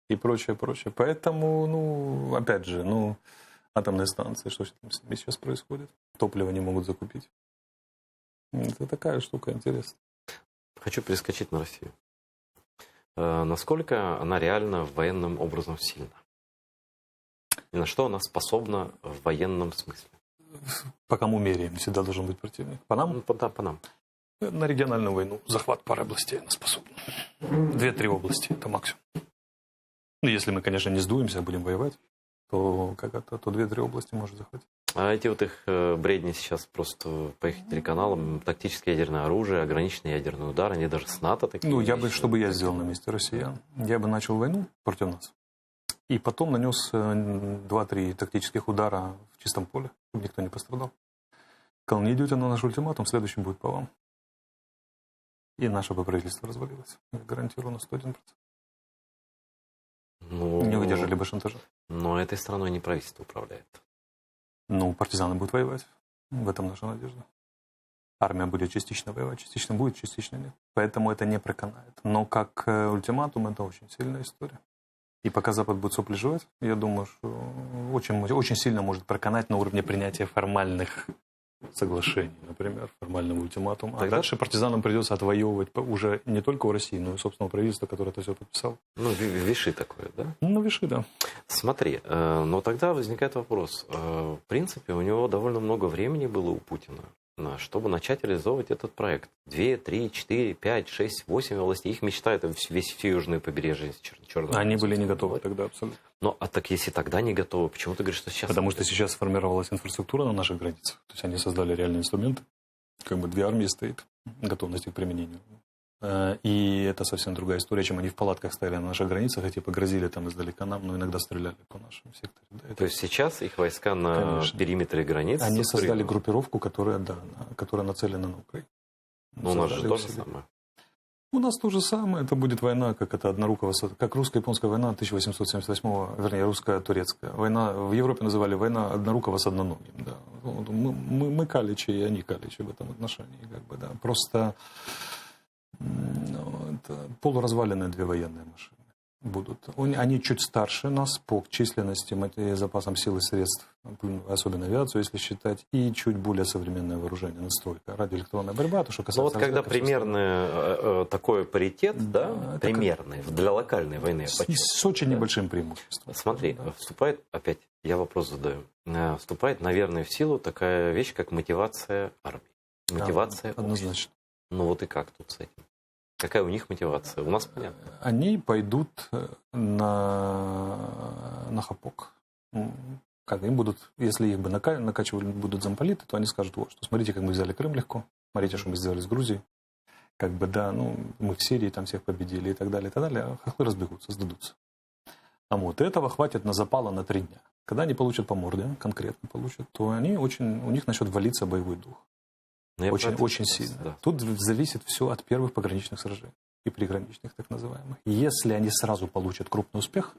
И прочее, прочее. Поэтому, ну, опять же, ну, атомные станции, что там с ними сейчас происходит? Топливо не могут закупить. Это такая штука интересная. Хочу перескочить на Россию. Насколько она реально военным образом сильна? И на что она способна в военном смысле? По кому меряем? Всегда должен быть противник. По нам? Ну, да, по нам. На региональную войну захват пары областей она способна. 2-3 области, это максимум. Ну, если мы, конечно, не сдуемся, а будем воевать, то 2-3 области может захватить. А эти вот их бредни сейчас просто по их телеканалам, тактическое ядерное оружие, ограниченный ядерный удар, они даже с НАТО такие. Ну, что бы я сделал на месте россиян? Я бы начал войну против нас. И потом нанес 2-3 тактических удара в чистом поле, чтобы никто не пострадал. Сказал, не идете на наш ультиматум, следующий будет по вам. И наше бы правительство развалилось. Я гарантирую на 101%. Ну, Не выдержали бы шантажа. Но этой страной не правительство управляет. Ну, партизаны будут воевать. В этом наша надежда. Армия будет частично воевать, частично будет, частично нет. Поэтому это не проканает. Но как ультиматум это очень сильная история. И пока Запад будет сопли жевать, я думаю, что очень сильно может проканать на уровне принятия формальных соглашений, например, формального ультиматума. А дальше партизанам придется отвоевывать уже не только у России, но и собственного правительства, которое это все подписало. Ну, виши такое, да? Ну, виши, да. Смотри, но тогда возникает вопрос. В принципе, у него довольно много времени было у Путина, чтобы начать реализовывать этот проект. 2, 3, 4, 5, 6, 8 областей. Их мечта – это все южное побережье Черного. Они были не готовы тогда абсолютно. Ну, а так если тогда не готовы, почему ты говоришь, что сейчас? Потому что сейчас сформировалась инфраструктура на наших границах. То есть они создали реальные инструменты. Как бы 2 армии стоит, готовность к применению. И это совсем другая история, чем они в палатках стояли на наших границах, и типа грозили там издалека нам, но иногда стреляли по нашему сектору. Да, То есть сейчас их войска на периметре границ? Они создали группировку, которая нацелена на Украину. Но у нас же то же самое. У нас то же самое. Это будет война, как русско-японская война 1878-го, вернее, русско-турецкая. Война в Европе называли война однорукого с одноногим. Да. Мы каличи, и они каличи в этом отношении. Как бы, да. Просто это полуразваленные 2 военные машины будут. Они чуть старше нас по численности и запасам сил и средств, особенно авиацию, если считать, и чуть более современное вооружение, настройка, радиоэлектронная борьба, то, что касается... Ну вот когда примерный такой паритет, примерный, для локальной войны. С очень небольшим преимуществом. Смотри, вступает, опять я вопрос задаю, вступает, наверное, в силу такая вещь, как мотивация армии. Мотивация однозначно. Ну вот и как тут с этим? Какая у них мотивация? У нас понятно. Они пойдут на хапок. Как им будут, если их бы накачивали будут замполиты, то они скажут, вот, что смотрите, как мы взяли Крым легко, смотрите, что мы сделали с Грузией. Как бы, да, ну, мы в Сирии там всех победили и так далее, и так далее. А хохлы разбегутся, сдадутся. А вот этого хватит на запала на 3 дня. Когда они получат по морде, конкретно получат, то у них начнет валиться боевой дух. Очень сильно. Да. Тут зависит все от первых пограничных сражений и приграничных, так называемых. Если они сразу получат крупный успех,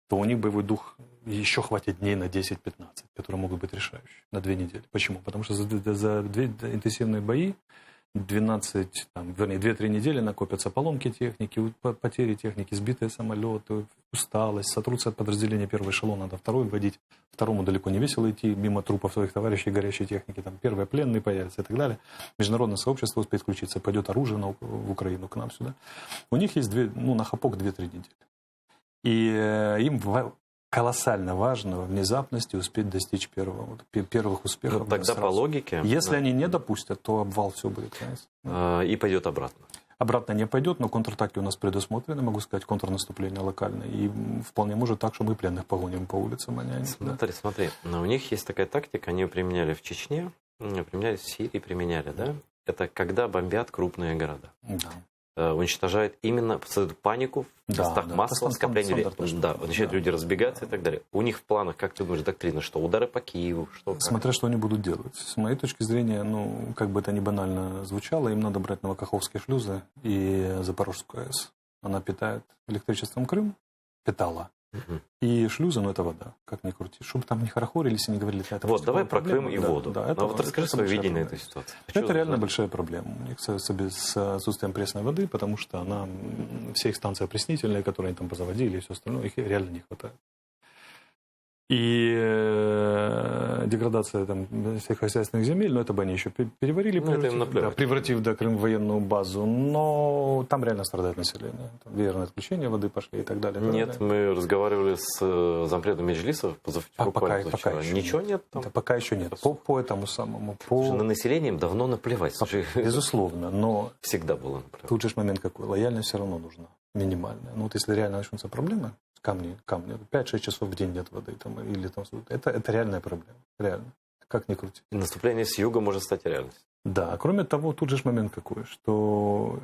то у них боевой дух еще хватит дней на 10-15, которые могут быть решающие на 2 недели. Почему? Потому что за 2 интенсивные бои 2-3 недели накопятся поломки техники, потери техники, сбитые самолеты, усталость, сотрутся от подразделения первого эшелона, надо второй вводить, второму далеко не весело идти мимо трупов своих товарищей, горящей техники, там первые пленные появятся и так далее. Международное сообщество успеет включиться, пойдет оружие в Украину к нам сюда. У них есть на хапок 2-3 недели. И им колоссально важно в внезапности успеть достичь первых успехов. Ну, тогда по логике... Если они не допустят, то обвал, все будет. И пойдет обратно. Обратно не пойдет, но контратаки у нас предусмотрены, могу сказать, контрнаступление локальное. И вполне может так, что мы пленных погоним по улицам. Смотри. Но у них есть такая тактика, они ее применяли в Чечне, применяли в Сирии, да? Это когда бомбят крупные города. Да. Уничтожает именно, создают панику в местах массового скопления людей. Да, начинают люди разбегаться и так далее. У них в планах, как ты думаешь, доктрина, что удары по Киеву? Смотря что они будут делать. С моей точки зрения, как бы это ни банально звучало, им надо брать новокаховские шлюзы и Запорожскую АЭС. Она питает электричеством Крым, питала. И шлюзы, это вода, как ни крути. Чтобы там не хорохорились и не говорили, это вот, давай про Крым и воду. Да, расскажи свое видение этой ситуации. Это реально большая проблема у них с отсутствием пресной воды, потому что все их станции опреснительные, которые они там позаводили и все остальное, их реально не хватает. И деградация сельскохозяйственных земель, это бы они еще переварили, превратив Крым в военную базу, но там реально страдает население. Там веерное отключение воды пошли и так далее. Нет, мы разговаривали с зампредом Меджлиса пока ничего нет там? Да, пока еще нет. По этому самому. На население давно наплевать. Безусловно, но всегда было наплевать. Тут же момент какой. Лояльность все равно нужна. Минимальная. Если реально начнутся проблемы, камни, 5-6 часов в день нет воды, это реальная проблема. Реально. Как ни крути. И наступление с юга может стать реальностью. Да, кроме того, тут же момент какой, что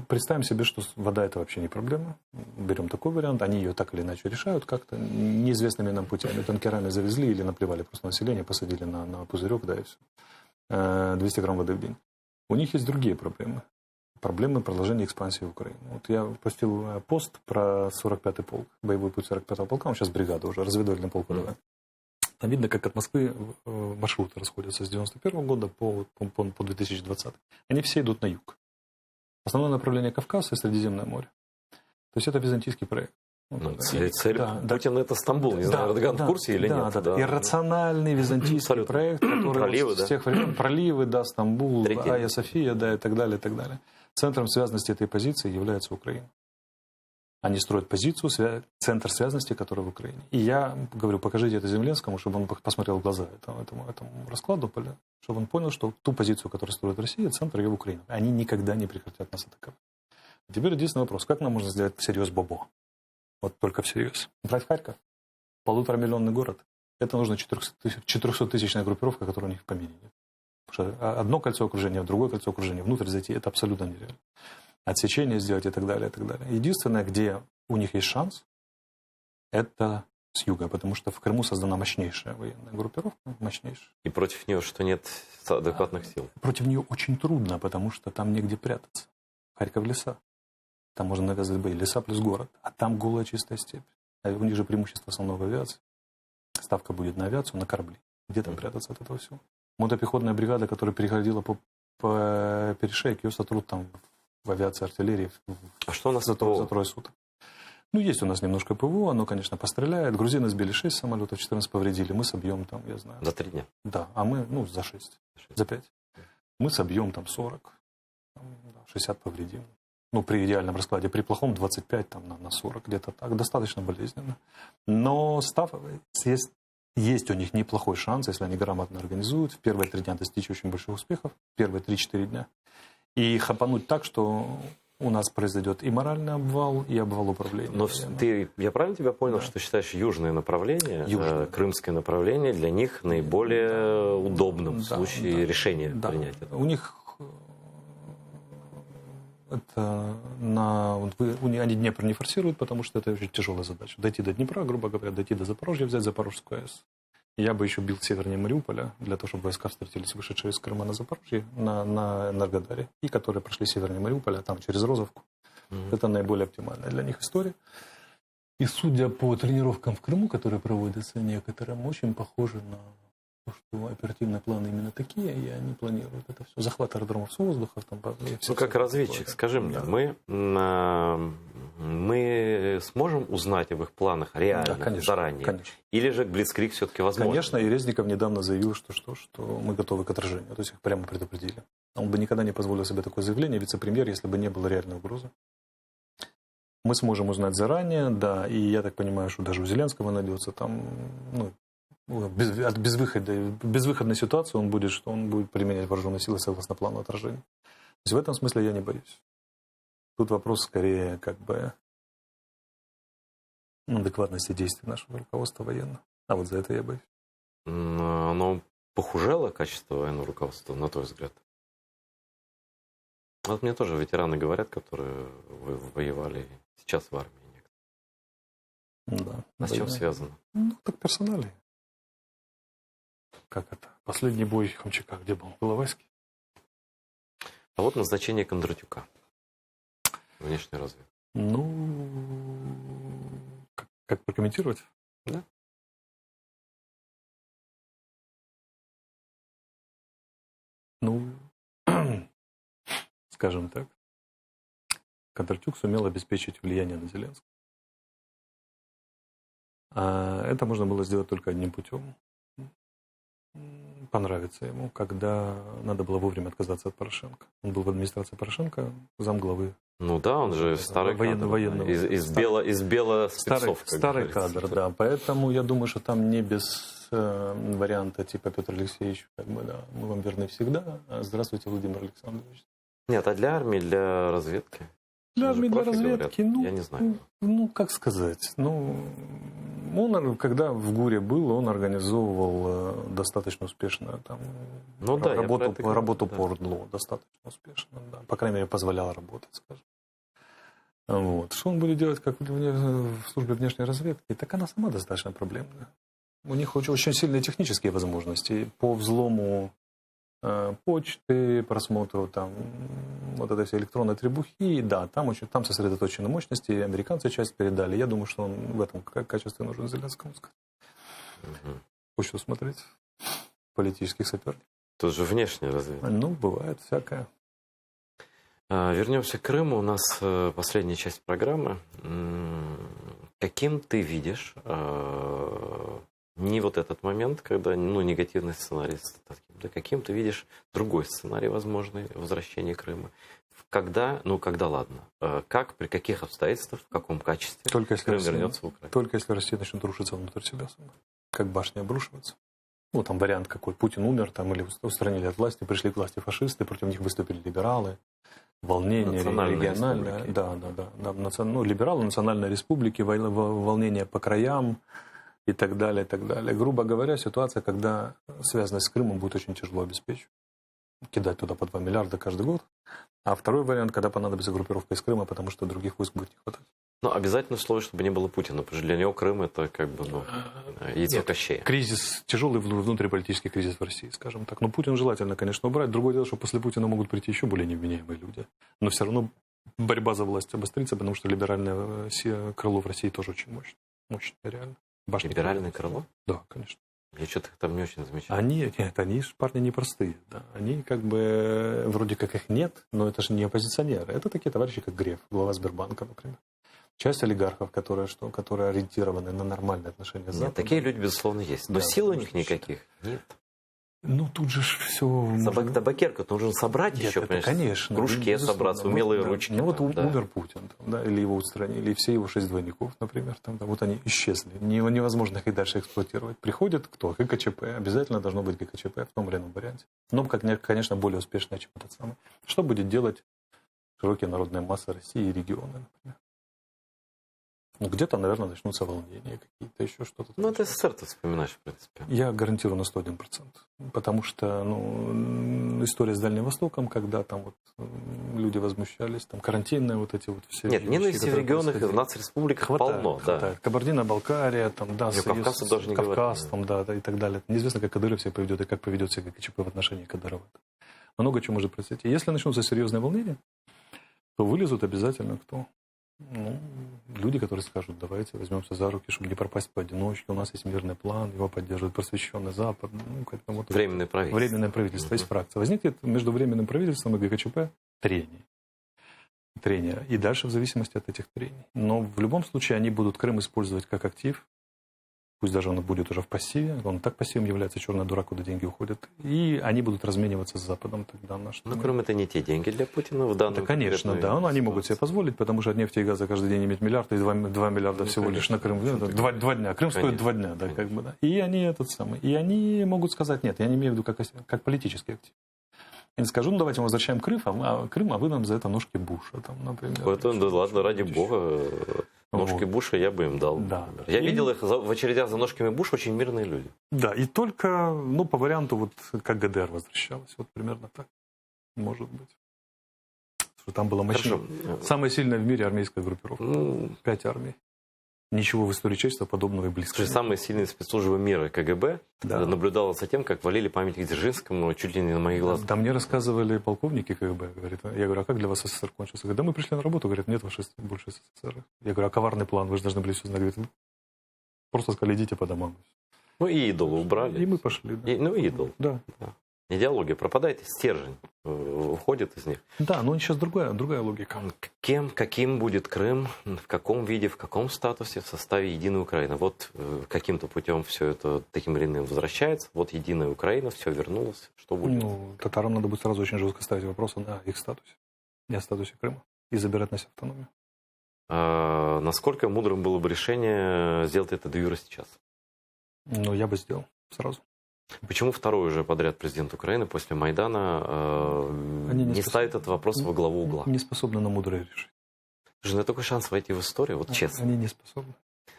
представим себе, что вода это вообще не проблема. Берем такой вариант, они ее так или иначе решают как-то неизвестными нам путями. Танкерами завезли или наплевали просто население, посадили на пузырек, и все. 200 грамм воды в день. У них есть другие проблемы. Проблемы продолжения экспансии в Украину. Я постил пост про 45-й полк, боевой путь 45-го полка, он сейчас бригада уже, разведывательный полк ВДВ. Там видно, как от Москвы маршруты расходятся с 91 года по 2020. Они все идут на юг. Основное направление Кавказ и Средиземное море. То есть это византийский проект. Цель Путина это Стамбул. Не знаю, Эрдоган в курсе или нет? Да. Иррациональный византийский проект, который с тех времен проливы, Стамбул, Айя София, и так далее, и так далее. Центром связанности этой позиции является Украина. Они строят позицию, центр связанности, который в Украине. И я говорю, покажите это Зеленскому, чтобы он посмотрел в глаза этому раскладу, чтобы он понял, что ту позицию, которую строит Россия, центр ее в Украине. Они никогда не прекратят нас атаковать. Теперь единственный вопрос, как нам можно сделать всерьез бобо? Вот только всерьез. Брать Харьков, 1,5-миллионный город, это нужно 400-тысячная группировка, которая у них в помине нет. Потому что одно кольцо окружения, другое кольцо окружения, внутрь зайти, это абсолютно нереально. Отсечение сделать и так далее, и так далее. Единственное, где у них есть шанс, это с юга, потому что в Крыму создана мощнейшая военная группировка, мощнейшая. И против нее что нет адекватных сил? Против нее очень трудно, потому что там негде прятаться. Харьков леса. Там можно навязывать бои. Леса плюс город. А там голая чистая степь. А у них же преимущество основное в авиации. Ставка будет на авиацию, на корабли. Где там прятаться от этого всего? Мотопехотная бригада, которая переходила по перешейку, ее сотрут там в авиации, артиллерии. А что у нас за трое суток? Есть у нас немножко ПВО, оно, конечно, постреляет. Грузины сбили 6 самолетов, 14 повредили. Мы собьем там, я знаю. За 3 дня? Да, а мы, за 6, за 5. Мы собьем там 40, 60 повредим. При идеальном раскладе, при плохом 25 на 40, где-то так. Достаточно болезненно. Но есть у них неплохой шанс, если они грамотно организуют, в первые 3 дня достичь очень больших успехов, первые 3-4 дня. И хапануть так, что у нас произойдет и моральный обвал, и обвал управления. Но я правильно тебя понял, что считаешь южное направление, крымское направление для них наиболее удобным в случае решения принять это? У них они Днепр не форсируют, потому что это очень тяжелая задача. Дойти до Днепра, грубо говоря, дойти до Запорожья, взять Запорожскую АЭС. Я бы еще бил севернее Мариуполя, для того, чтобы войска встретились, вышедшие из Крыма на Запорожье, на Энергодаре, и которые прошли севернее Мариуполя, там через Розовку. Это наиболее оптимальная для них история. И судя по тренировкам в Крыму, которые проводятся некоторым, очень похоже на то, что оперативные планы именно такие, и они планируют это все. Захват аэродромов с воздуха. Как разведчик, скажи мне, мы сможем узнать об их планах реально, заранее? Конечно. Или же Блицкриг все-таки возможно? Конечно, и Резников недавно заявил, что мы готовы к отражению. То есть их прямо предупредили. Он бы никогда не позволил себе такое заявление, вице-премьер, если бы не было реальной угрозы. Мы сможем узнать заранее, да, и я так понимаю, что даже у Зеленского найдется там, от безвыходной ситуации он будет применять вооруженные силы согласно плану отражения. То есть в этом смысле я не боюсь. Тут вопрос скорее адекватности действий нашего руководства военного. А вот за это я боюсь. Оно похужело качество военного руководства, на твой взгляд? Вот мне тоже ветераны говорят, которые воевали сейчас в армии. Да. А с чем связано? Так персонали. Как это? Последний бой Хомчака где был? В Иловайске? А вот назначение Кондратюка. Внешняя разведка. Как прокомментировать? Да. Скажем так, Кондратюк сумел обеспечить влияние на Зеленского. А это можно было сделать только одним путем. Понравится ему, когда надо было вовремя отказаться от Порошенко. Он был в администрации Порошенко, замглавы. Ну да, он же старый кадр. Из бела спецов. Старый кадр, да. Поэтому я думаю, что там не без варианта типа Петр Алексеевич, мы вам верны всегда. Здравствуйте, Владимир Александрович. Нет, а для армии, для разведки? Для армии, для разведки, я не знаю. Как сказать, он, когда в ГУРе был, он организовывал достаточно успешно работу по РДЛО, достаточно успешно, да. По крайней мере, позволял работать, скажем. Вот. Что он будет делать как в службе внешней разведки? Так она сама достаточно проблемная. У них очень сильные технические возможности по взлому почты, просмотру вот этой всей электронной требухи. Да, там сосредоточены мощности, американцы часть передали. Я думаю, что он в этом качестве нужен Зеленскому. Почту смотреть политических соперников. Тут же внешняя разведка. Бывает всякое. Вернемся к Крыму. У нас последняя часть программы. Каким ты видишь не вот этот момент, когда негативный сценарий, каким ты видишь другой сценарий возможный возвращения Крыма? Когда ладно. Как, при каких обстоятельствах, в каком качестве Крым вернется в Украину? Только если Россия начнет рушиться внутрь себя сама. Как башня обрушивается. Там вариант какой. Путин умер, или устранили от власти, пришли к власти фашисты, против них выступили либералы. Волнение региональное. Да. Либералы, национальные республики, волнения по краям. И так далее, и так далее. Грубо говоря, ситуация, когда связанность с Крымом будет очень тяжело обеспечить. Кидать туда по 2 миллиарда каждый год. А второй вариант, когда понадобится группировка из Крыма, потому что других войск будет не хватать. Обязательно условие, чтобы не было Путина, потому что для него Крым это яйцо Кощея. Кризис, тяжелый внутриполитический кризис в России, скажем так. Путин желательно, конечно, убрать. Другое дело, что после Путина могут прийти еще более невменяемые люди. Но все равно борьба за власть обострится, потому что либеральное крыло в России тоже очень мощное. Мощное, реально. Либеральное крыло? Да, конечно. Я что-то их там не очень замечал. Они парни непростые. Да. Они вроде как их нет, но это же не оппозиционеры. Это такие товарищи, как Греф, глава Сбербанка, например. Часть олигархов, которые ориентированы на нормальные отношения с Западом. Такие люди, безусловно, есть. Но сил у них никаких нет. Тут же все... Табакерку нужно собрать еще, понимаешь? Конечно. Кружки собрать, умелые ручки. Умер Путин, или его устранили, и все его 6 двойников, например, они исчезли. Невозможно их и дальше эксплуатировать. Приходит кто? ГКЧП. Обязательно должно быть ГКЧП в том или ином варианте. Но, конечно, более успешное, чем этот самый. Что будет делать широкие народные массы России и регионы, например? Где-то, наверное, начнутся волнения какие-то, еще что-то. Это СССР ты вспоминаешь, в принципе. Я гарантирую на 101%. Потому что история с Дальним Востоком, когда люди возмущались, карантинные все Нет, ненависти в регионах и в нацреспубликах полно. Хватает. Кабардино-Балкария, Кавказ тоже не Кавказ, и так далее. Неизвестно, как Кадыров себя поведет и как поведет себя ГКЧП в отношении Кадырова. Много чего может произойти. Если начнутся серьезные волнения, то вылезут обязательно кто? Люди, которые скажут, давайте возьмемся за руки, чтобы не пропасть поодиночке. У нас есть мирный план, его поддерживает просвещенный Запад. Временное правительство. Временное правительство, есть фракция. Возникнет между временным правительством и ГКЧП трения. И дальше в зависимости от этих трений. Но в любом случае они будут Крым использовать как актив. пусть даже он будет уже в пассиве, он так пассивом является, черный дурак, куда деньги уходят, и они будут размениваться с Западом тогда. Ну, кроме это не те деньги для Путина в данном. Да, конечно, да, но они могут себе позволить, потому что от нефти и газа каждый день иметь миллиард, и 2 миллиарда всего лишь на Крым. Два дня. Крым стоит 2 дня, да, как бы, да. И они могут сказать, нет, я не имею в виду как политический актив. Я не скажу, ну давайте мы возвращаем Крым, а вы нам за это ножки Буша, там, например. Это, да ладно, ради бога. Ножки Буша я бы им дал. Да. Я видел их в очередях за ножками Буша, очень мирные люди. Да, и только, ну, по варианту, вот как ГДР возвращалась, вот примерно так, может быть. Что там была мощная, самая сильная в мире армейская группировка. 5 армий. Ничего в истории человечества подобного и близко. Слушай, самые сильные спецслужбы мира, КГБ, наблюдала за тем, как валили памятник Дзержинскому чуть ли не на моих глазах. Да, мне рассказывали полковники КГБ. Говорит, я говорю, а как для вас СССР кончился? Говорит, да мы пришли на работу, говорят, нет больше СССР. Я говорю, а коварный план, вы же должны были все знать. Говорит, просто сказали, идите по домам. Ну и идола убрали. И мы пошли. Да. Ну и идол. Да. Идеология пропадает, и стержень уходит из них. Да, но сейчас другая логика. Каким будет Крым, в каком виде, в каком статусе в составе Единой Украины? Вот каким-то путем все это таким или иным возвращается. Вот Единая Украина, все вернулось. Что будет? Ну, татарам надо будет сразу очень жестко ставить вопросы на их статусе. Не о статусе Крыма. И забирать на себя автономию. Насколько мудрым было бы решение сделать это де юре сейчас? Ну, я бы сделал сразу. Почему второй уже подряд президент Украины после Майдана не ставит этот вопрос во главу угла? Не способны на мудрое решение. Слушай, ну такой шанс войти в историю, вот честно. Они не способны.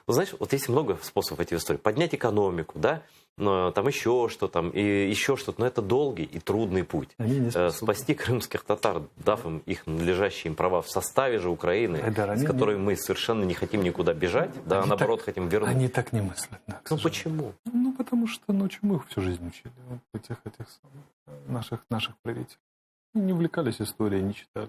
Ну, знаешь, вот есть много способов войти в историю. Поднять экономику, да, там еще что-то, и еще что-то. Но это долгий и трудный путь. Спасти крымских татар, дав им их надлежащие им права в составе же Украины, с которой мы совершенно не хотим никуда бежать, да, а наоборот хотим вернуть. Они так не мыслят. Да, ну почему? Ну потому что, чему их всю жизнь учили? Вот этих наших правителей. Не увлекались историей, не читали.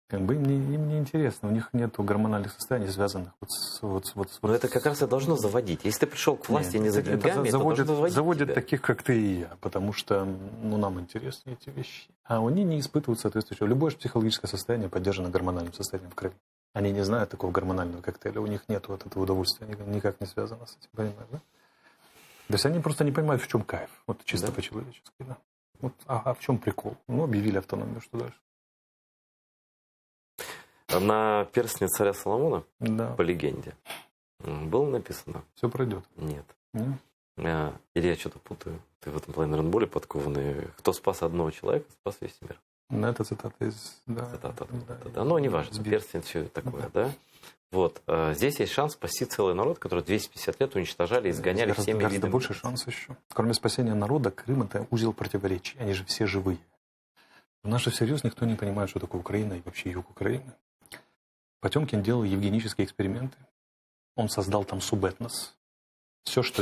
Как бы им не интересно, у них нет гормональных состояний, связанных вот. Но это как раз и должно заводить. Если ты пришел к власти не за деньгами, это заводит таких, как ты и я, потому что нам интересны эти вещи. А они не испытывают соответствующего. Любое же психологическое состояние поддержано гормональным состоянием в крови. Они не знают такого гормонального коктейля, у них нет вот этого удовольствия, никак не связано с этим, понимаешь, да? То есть они просто не понимают, в чем кайф, вот чисто по-человечески, да. Вот, в чем прикол? Ну, объявили автономию, что дальше? На перстне царя Соломона, да, по легенде, было написано... Все пройдет. Нет. Или я что-то путаю. Ты в этом плане, наверное, более подкованный. Кто спас одного человека, спас весь мир. Ну, это цитата из... Цитата. Да. Но неважно, перстень, все такое, да? Вот. Здесь есть шанс спасти целый народ, который 250 лет уничтожали, изгоняли всеми видами. Гораздо больше шанс еще. Кроме спасения народа, Крым — это узел противоречий. Они же все живые. У нас же всерьез никто не понимает, что такое Украина и вообще юг Украины. Потемкин делал евгенические эксперименты. Он создал там субэтнос. Все, что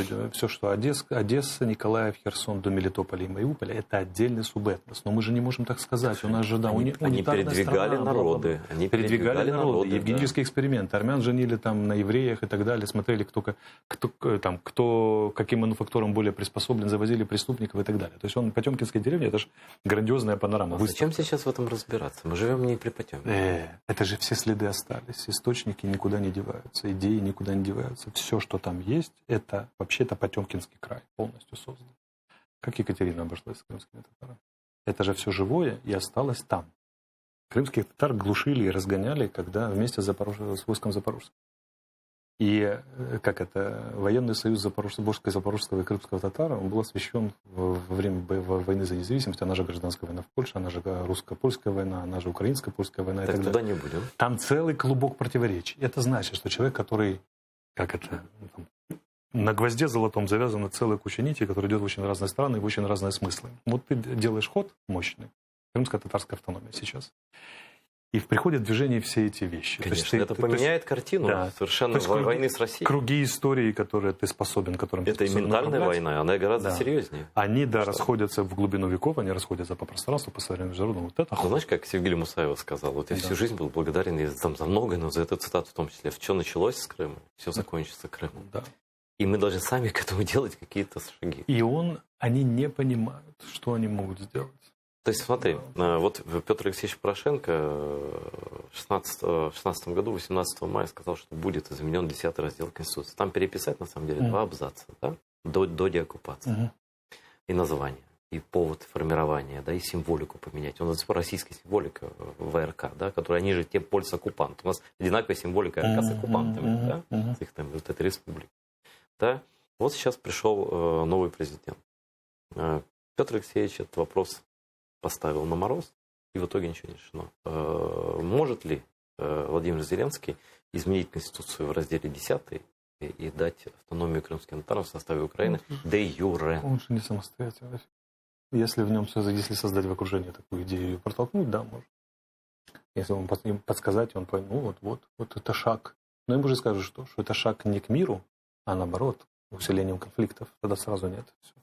Одесса, Николаев, Херсон до Мелитополя и Мариуполя, это отдельный субэтнос. Но мы же не можем так сказать. У нас же, они передвигали народы. Они передвигали народы. Евгенические эксперименты. Армян женили там на евреях и так далее. Смотрели, кто каким мануфактурам более приспособлен, завозили преступников и так далее. То есть Потемкинская деревня, это же грандиозная панорама. Зачем сейчас в этом разбираться? Мы живем не при Потемкине. Это же все следы остались. Источники никуда не деваются. Идеи никуда не деваются. Все, что там есть, это вообще-то Потемкинский край полностью создан. Как Екатерина обошлась с крымскими татарами? Это же все живое и осталось там. Крымских татар глушили и разгоняли, когда вместе с войском Запорожским. И военный союз Запорожского и крымского татар, он был освящен во время войны за независимость. Она же гражданская война в Польше, она же русско-польская война, она же украинско-польская война. Так туда не будем. Там целый клубок противоречий. Это значит, что человек, который на гвозде золотом завязана целая куча нитей, которая идет в очень разные страны и в очень разные смыслы. Вот ты делаешь ход мощный, крымско-татарская автономия сейчас, и приходят в движение все эти вещи. Конечно, это поменяет картину совершенно войны с Россией. Круги истории, которые ты способен, которым ты способен. Это и ментальная война, она гораздо серьезнее. Они, расходятся в глубину веков, они расходятся по пространству, по современному международному. Вот это знаешь, как Севгиль Мусаева сказал, вот я всю жизнь был благодарен за многое, но за эту цитату в том числе. Все началось с Крыма, все закончится Крымом. Да. И мы должны сами к этому делать какие-то шаги. И они не понимают, что они могут сделать. То есть смотри, вот Петр Алексеевич Порошенко в 2016 году, 18 мая, сказал, что будет изменен 10 раздел Конституции. Там переписать, на самом деле, 2 абзаца, да? До деоккупации. И название, и повод формирования, да, и символику поменять. У нас российская символика ВРК, да, которая они же те польза-оккупант. У нас одинаковая символика РК с оккупантами, да, с их там вот этой республики. Да? Вот сейчас пришел новый президент. Петр Алексеевич этот вопрос поставил на мороз, и в итоге ничего не решено. Может ли Владимир Зеленский изменить Конституцию в разделе 10 и дать автономию крымским татарам в составе Украины де юре? Он же не самостоятельный. Если в нем, если создать в окружении такую идею и протолкнуть, да, может. Если им подсказать, он поймет, вот это шаг. Но ему же скажут, что это шаг не к миру, а наоборот, к усилению конфликтов. Тогда сразу нет. Все.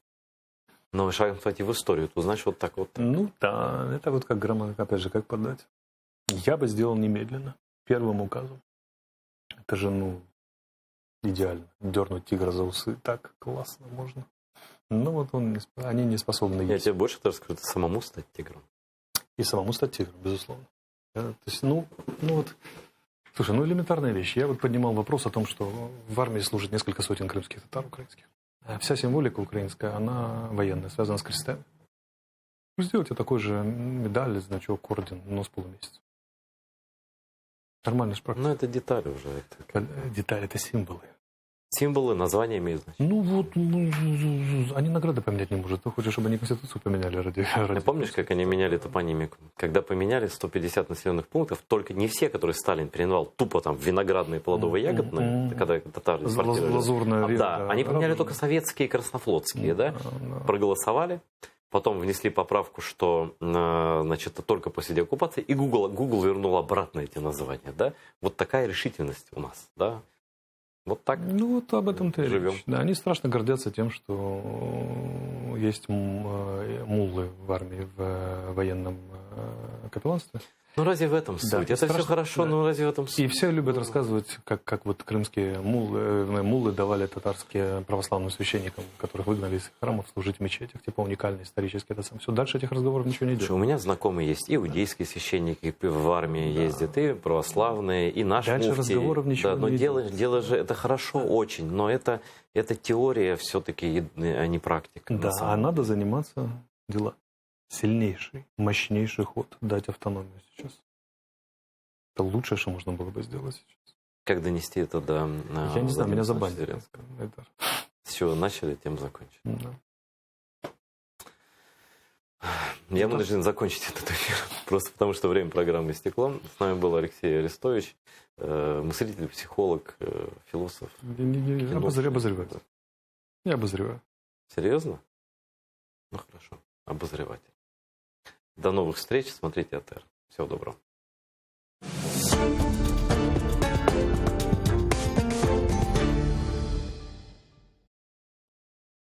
Но шагом, кстати, в историю, то значит вот так вот. Ну да, это вот как опять же, как подать. Я бы сделал немедленно, первым указом. Это же, идеально. Дернуть тигра за усы, так классно можно. Но вот они не способны Я есть. тебе больше даже скажу, это самому стать тигром. И самому стать тигром, безусловно. То есть, слушай, элементарная вещь. Я вот поднимал вопрос о том, что в армии служит несколько сотен крымских татар украинских. А вся символика украинская, она военная, связана с крестами. Сделайте такой же медаль, значок, орден, но с полумесяца. Нормально же практика. Ну, это детали уже. Детали, это символы. Символы, названия имеют значение. Они награды поменять не могут. Ты хочешь, чтобы они Конституцию поменяли ради... Помнишь, как они меняли топонимику? Когда поменяли 150 населенных пунктов, только не все, которые Сталин переименовал, тупо там виноградные, плодово-ягодные, когда татары экспортировали. Лазурная. Да, они поменяли только советские и краснофлотские, да? Проголосовали. Потом внесли поправку, что, значит, только после деоккупации, и Google вернул обратно эти названия, да? Вот такая решительность у нас, да? Вот так. Об этом-то и живем. речь. Да, они страшно гордятся тем, что есть муллы в армии, в военном капелланстве. Ну разве в этом суть? Да, это все хорошо, да. но разве в этом суть? И все любят рассказывать, как вот крымские муллы давали татарские православным священникам, которых выгнали из храмов, служить в мечетях. Типа уникальный исторический. Все, дальше этих разговоров ничего не идет. У меня знакомые есть иудейские священники, в армии ездят, и православные, и наши дальше муфти. Разговоров ничего но не идет. дело же, это хорошо очень, но это теория все-таки, а не практика. Да, а надо заниматься делами. Сильнейший, мощнейший ход дать автономию сейчас. Это лучшее, что можно было бы сделать сейчас. Как донести это до... Я не знаю, меня забанили. С чего начали, тем закончили. Да. Я вынужден закончить этот эфир, просто потому что время программы истекло. С нами был Алексей Арестович, мыслитель, психолог, философ. Я обозреваю. Я обозреваю. Серьезно? Ну хорошо, обозреватель. До новых встреч, смотрите АТР. Всего доброго.